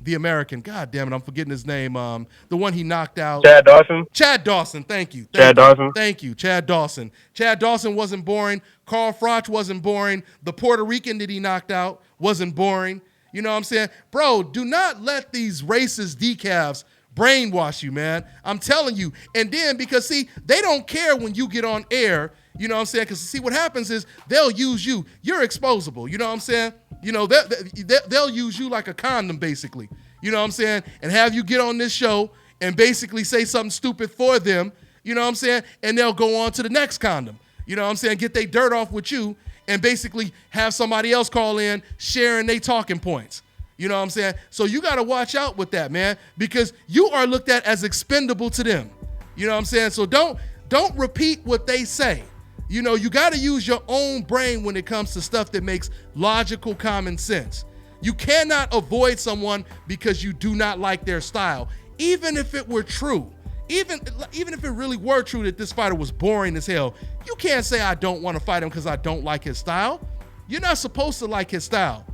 The American. God damn it, I'm forgetting his name. The one he knocked out. Chad Dawson. Chad Dawson. Thank you. Chad Dawson. Thank you. Chad Dawson. Chad Dawson wasn't boring. Carl Froch wasn't boring. The Puerto Rican that he knocked out wasn't boring. You know what I'm saying? Bro, do not let these racist decafs brainwash you, man. I'm telling you. And then, because, see, they don't care when you get on air, you know what I'm saying? Because, see, what happens is they'll use you. You're exposable. You know what I'm saying? You know, they'll use you like a condom, basically. You know what I'm saying? And have you get on this show and basically say something stupid for them, you know what I'm saying? And they'll go on to the next condom. You know what I'm saying? Get their dirt off with you and basically have somebody else call in sharing their talking points. You know what I'm saying? So you got to watch out with that, man, because you are looked at as expendable to them. You know what I'm saying? So don't repeat what they say. You know, you got to use your own brain when it comes to stuff that makes logical common sense. You cannot avoid someone because you do not like their style, even if it were true. Even if it really were true that this fighter was boring as hell, you can't say I don't want to fight him because I don't like his style. You're not supposed to like his style.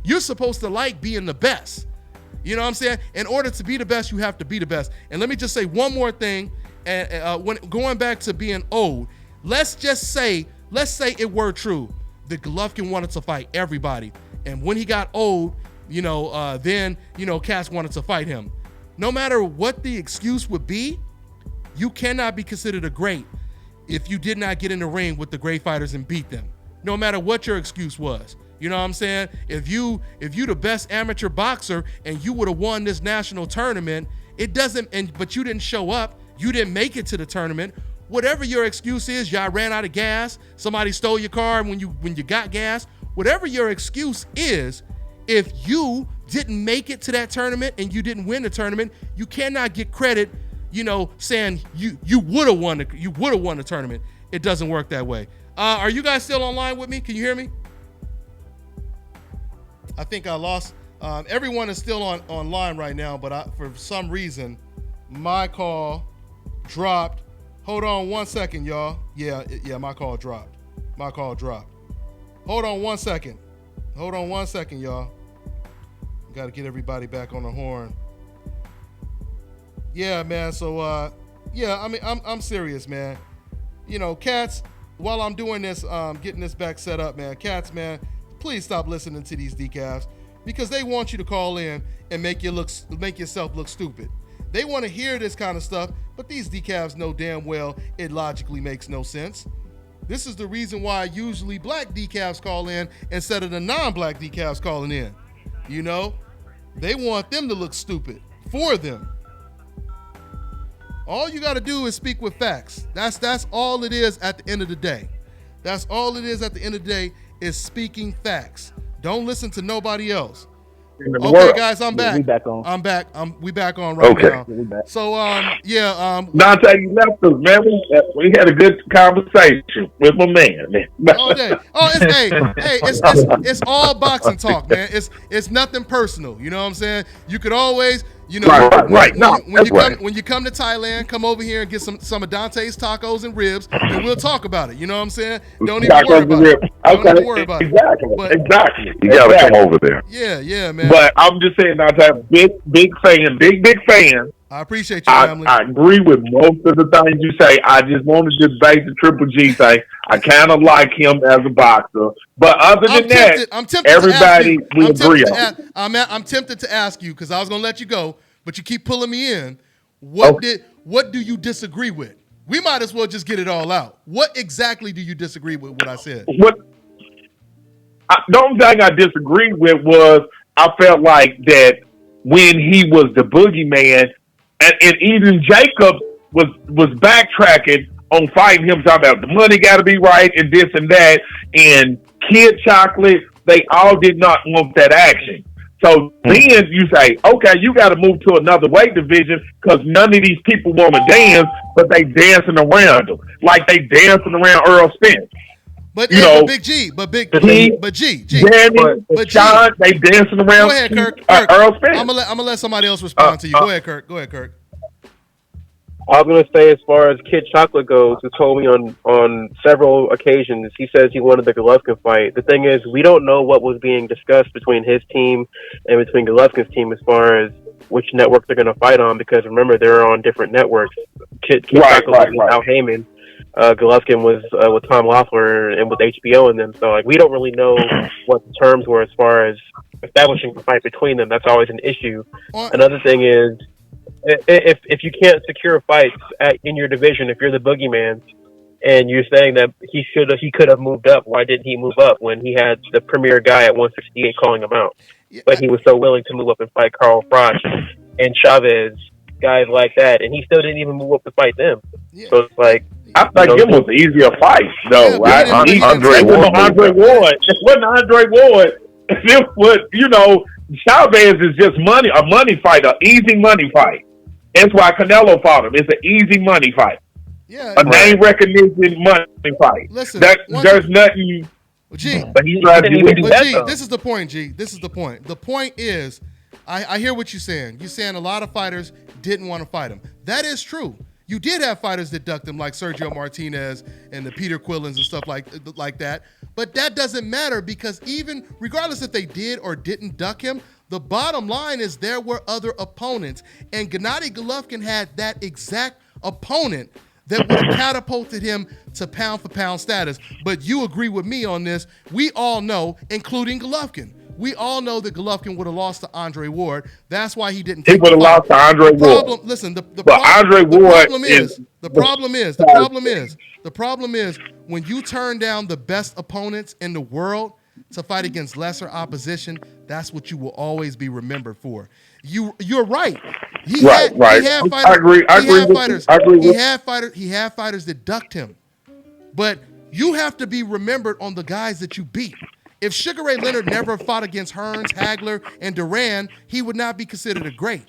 You're supposed to like being the best. You know what I'm saying? In order to be the best, you have to be the best. And let me just say one more thing. And when going back to being old, let's say it were true that Golovkin wanted to fight everybody. And when he got old, then cats wanted to fight him. No matter what the excuse would be, you cannot be considered a great if you did not get in the ring with the great fighters and beat them. No matter what your excuse was. You know what I'm saying? If you the best amateur boxer and you would have won this national tournament, but you didn't show up, you didn't make it to the tournament. Whatever your excuse is, y'all ran out of gas, somebody stole your car when you got gas, whatever your excuse is, if you didn't make it to that tournament and you didn't win the tournament, you cannot get credit, saying you would have won the tournament. It doesn't work that way. Are you guys still online with me? Can you hear me? I think I lost. Everyone is still online right now, but for some reason, my call dropped. Hold on 1 second, y'all. Yeah, my call dropped. Hold on 1 second. Y'all. Got to get everybody back on the horn. Yeah, man. So, I'm serious, man. Cats, while I'm doing this, getting this back set up, man. Cats, man, please stop listening to these decafs because they want you to call in and make yourself look stupid. They want to hear this kind of stuff, but these decafs know damn well it logically makes no sense. This is the reason why usually black decafs call in instead of the non-black decafs calling in. They want them to look stupid for them. All you got to do is speak with facts. That's all it is at the end of the day. That's all it is at the end of the day is speaking facts. Don't listen to nobody else. Okay, guys, I'm back. We back on right now. So, Dante, you left us, man. We had a good conversation with my man. All day. It's all boxing talk, man. It's nothing personal. You know what I'm saying? You could always, right. When you come to Thailand, come over here and get some of Dante's tacos and ribs, and we'll talk about it. You know what I'm saying? Don't even worry about it. Exactly. You gotta come over there. Yeah, man. But I'm just saying, Dante, big fan. I appreciate you, family. I agree with most of the things you say. I just want to debate the Triple G thing. I kind of like him as a boxer, but other than that, everybody we agree on. I'm tempted to ask you because I was gonna let you go, but you keep pulling me in. What do you disagree with? We might as well just get it all out. What exactly do you disagree with what I said? The only thing I disagreed with was I felt like that when he was the boogeyman, and even Jacob was backtracking on fighting him, talking about the money got to be right and this and that, and Kid Chocolate, they all did not want that action. So then you say, okay, you got to move to another weight division because none of these people want to dance, but they dancing around them like they dancing around Earl Spence. But Big G, Danny, Sean, they dancing around. Go ahead, Kirk. Earl Spence. I'm gonna let somebody else respond to you. Go ahead, Kirk. I was going to say, as far as Kid Chocolate goes, who told me on several occasions, he says he wanted the Golovkin fight. The thing is, we don't know what was being discussed between his team and between Golovkin's team as far as which network they're going to fight on, because remember, they're on different networks. Kid Chocolate was Al Hayman. Golovkin was with Tom Loeffler and with HBO and them. So, we don't really know what the terms were as far as establishing the fight between them. That's always an issue. Another thing is, if you can't secure fights in your division, if you're the boogeyman, and you're saying that he could have moved up, why didn't he move up when he had the premier guy at 168 calling him out? But he was so willing to move up and fight Carl Froch and Chavez, guys like that, and he still didn't even move up to fight them. So it's like, I think it was an easier fight, though. Andre Ward. It wasn't Andre Ward. It was, Chavez is just a money fight, an easy money fight. That's why Canelo fought him. It's an easy money fight. A name recognition money fight. Listen, there's nothing. G, but he didn't even do that, though. This is the point, G. This is the point. The point is, I hear what you're saying. You're saying a lot of fighters didn't want to fight him. That is true. You did have fighters that ducked him, like Sergio Martinez and the Peter Quillins and stuff like that. But that doesn't matter, because even regardless if they did or didn't duck him, the bottom line is there were other opponents. And Gennady Golovkin had that exact opponent that would have catapulted him to pound-for-pound status. But you agree with me on this. We all know, including Golovkin, we all know that Golovkin would have lost to Andre Ward. That's why he didn't. He would have lost to Andre Ward. Listen, the problem is when you turn down the best opponents in the world to fight against lesser opposition, that's what you will always be remembered for. You're right. He had fighters that ducked him. But you have to be remembered on the guys that you beat. If Sugar Ray Leonard never fought against Hearns, Hagler, and Duran, he would not be considered a great.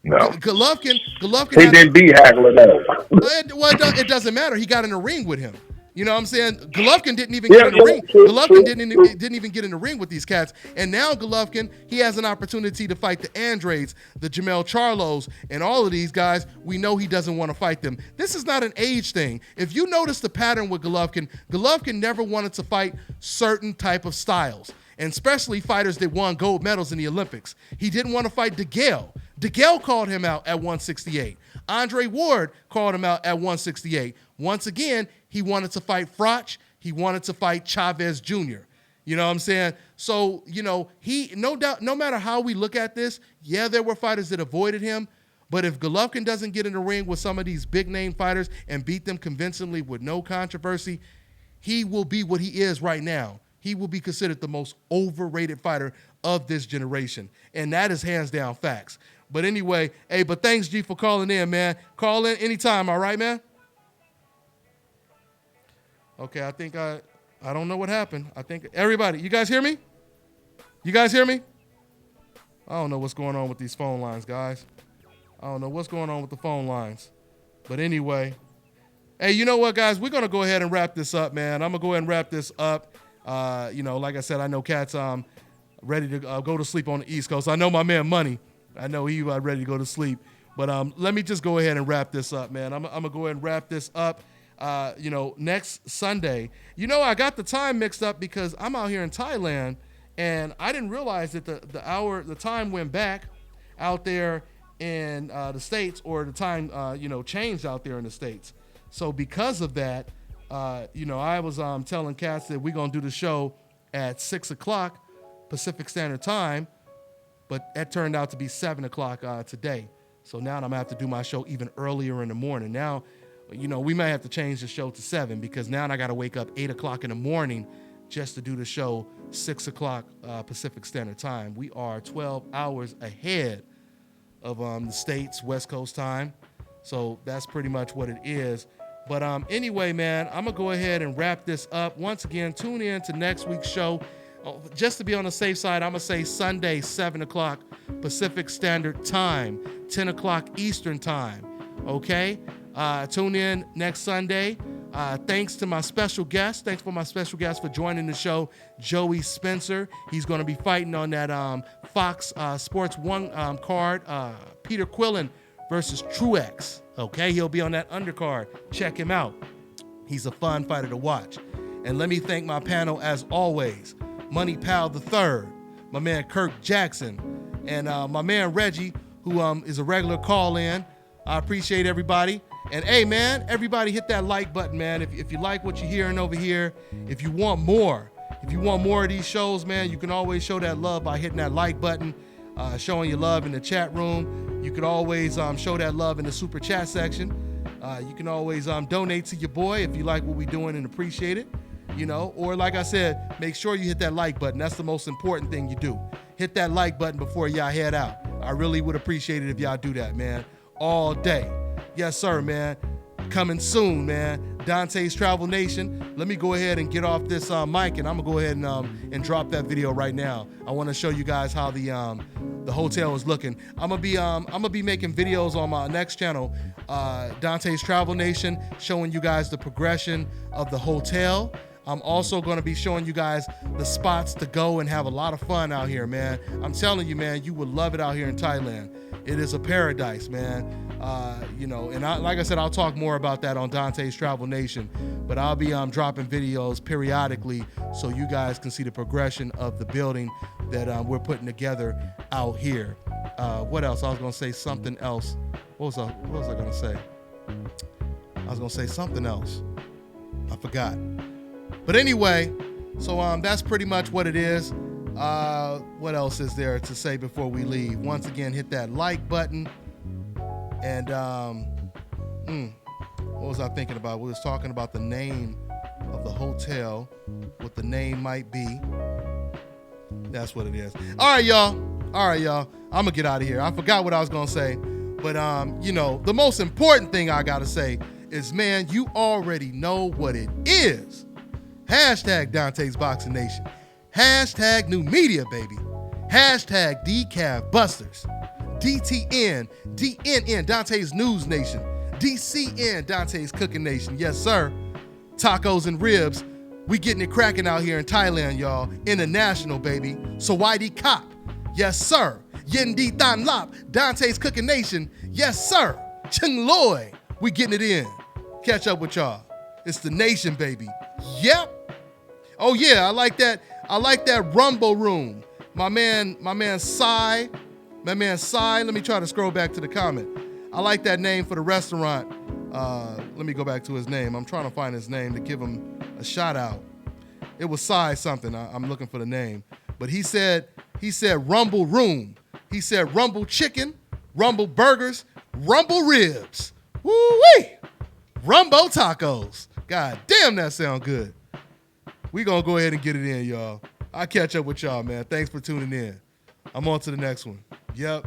No. Golovkin. He didn't beat Hagler, though. It doesn't matter. He got in the ring with him. You know what I'm saying? Golovkin didn't even get in the ring. Golovkin didn't even get in the ring with these cats. And now Golovkin, he has an opportunity to fight the Andrades, the Jamel Charlos, and all of these guys. We know he doesn't want to fight them. This is not an age thing. If you notice the pattern with Golovkin, Golovkin never wanted to fight certain type of styles, and especially fighters that won gold medals in the Olympics. He didn't want to fight DeGale. DeGale called him out at 168. Andre Ward called him out at 168. Once again, he wanted to fight Froch. He wanted to fight Chavez Jr. You know what I'm saying? So, he, no doubt, no matter how we look at this, yeah, there were fighters that avoided him. But if Golovkin doesn't get in the ring with some of these big-name fighters and beat them convincingly with no controversy, he will be what he is right now. He will be considered the most overrated fighter of this generation. And that is hands down facts. But anyway, but thanks, G, for calling in, man. Call in anytime, all right, man? Okay, I think I don't know what happened. I think everybody, you guys hear me? You guys hear me? I don't know what's going on with these phone lines, guys. I don't know what's going on with the phone lines. But anyway, hey, you know what, guys? We're going to go ahead and wrap this up, man. I'm going to go ahead and wrap this up. Like I said, I know Cat's ready to go to sleep on the East Coast. I know my man Money. I know he ready to go to sleep. But let me just go ahead and wrap this up, man. I'm going to go ahead and wrap this up. Next Sunday. I got the time mixed up because I'm out here in Thailand, and I didn't realize that the time went back out there in the States, or the time changed out there in the States. So because of that, I was telling Cats that we're gonna do the show at 6:00 Pacific Standard Time, but that turned out to be 7:00 today. So now I'm gonna have to do my show even earlier in the morning. Now, we may have to change the show to 7, because now I got to wake up 8:00 in the morning just to do the show 6:00 Pacific Standard Time. We are 12 hours ahead of the States, West Coast time. So that's pretty much what it is. But anyway, man, I'm going to go ahead and wrap this up. Once again, tune in to next week's show. Just to be on the safe side, I'm going to say Sunday, 7:00 Pacific Standard Time, 10:00 Eastern Time. Okay? Tune in next Sunday. Thanks to my special guest. Thanks for my special guest for joining the show, Joey Spencer. He's going to be fighting on that Fox Sports 1 card, Peter Quillin versus Truex. Okay, he'll be on that undercard. Check him out. He's a fun fighter to watch. And let me thank my panel, as always, Money Pal III, my man Kirk Jackson, and my man Reggie, who is a regular call-in. I appreciate everybody. And hey, man, everybody hit that like button, man. If you like what you're hearing over here, if you want more of these shows, man, you can always show that love by hitting that like button, showing your love in the chat room. You can always show that love in the super chat section. You can always donate to your boy if you like what we're doing and appreciate it, Or like I said, make sure you hit that like button. That's the most important thing you do. Hit that like button before y'all head out. I really would appreciate it if y'all do that, man. All day. Yes, sir, man. Coming soon, man. Dante's Travel Nation. Let me go ahead and get off this mic, and I'm going to go ahead and drop that video right now. I want to show you guys how the the hotel is looking. I'm gonna be making videos on my next channel, Dante's Travel Nation, showing you guys the progression of the hotel. I'm also going to be showing you guys the spots to go and have a lot of fun out here, man. I'm telling you, man, you would love it out here in Thailand. It is a paradise, man. Like I said, I'll talk more about that on Dante's Travel Nation, but I'll be dropping videos periodically so you guys can see the progression of the building that we're putting together out here. What else? I was going to say something else. What was I going to say? I was going to say something else. I forgot. But anyway, so that's pretty much what it is. What else is there to say before we leave? Once again, hit that like button. And what was I thinking about? We was talking about the name of the hotel, what the name might be. That's what it is. All right, y'all. I'm gonna get out of here. I forgot what I was gonna say, but the most important thing I gotta say is, man, you already know what it is. Hashtag Dante's Boxing Nation. Hashtag New Media, baby. Hashtag Decaf Busters. DTN, DNN, Dante's News Nation. DCN, Dante's Cooking Nation. Yes, sir. Tacos and ribs. We getting it cracking out here in Thailand, y'all. International, baby. Sawaidi Kop. Yes, sir. Yin Di Tan Lap. Dante's Cooking Nation. Yes, sir. Chung Loy. We getting it in. Catch up with y'all. It's the nation, baby. Yep. Oh yeah, I like that Rumble Room. My man Sai. Let me try to scroll back to the comment. I like that name for the restaurant. Let me go back to his name. I'm trying to find his name to give him a shout out. It was Sai something. I'm looking for the name. But he said Rumble Room. He said Rumble Chicken, Rumble Burgers, Rumble Ribs. Woo-wee! Rumbo Tacos. God damn, that sound good. We gonna go ahead and get it in, y'all. I'll catch up with y'all, man. Thanks for tuning in. I'm on to the next one. Yep.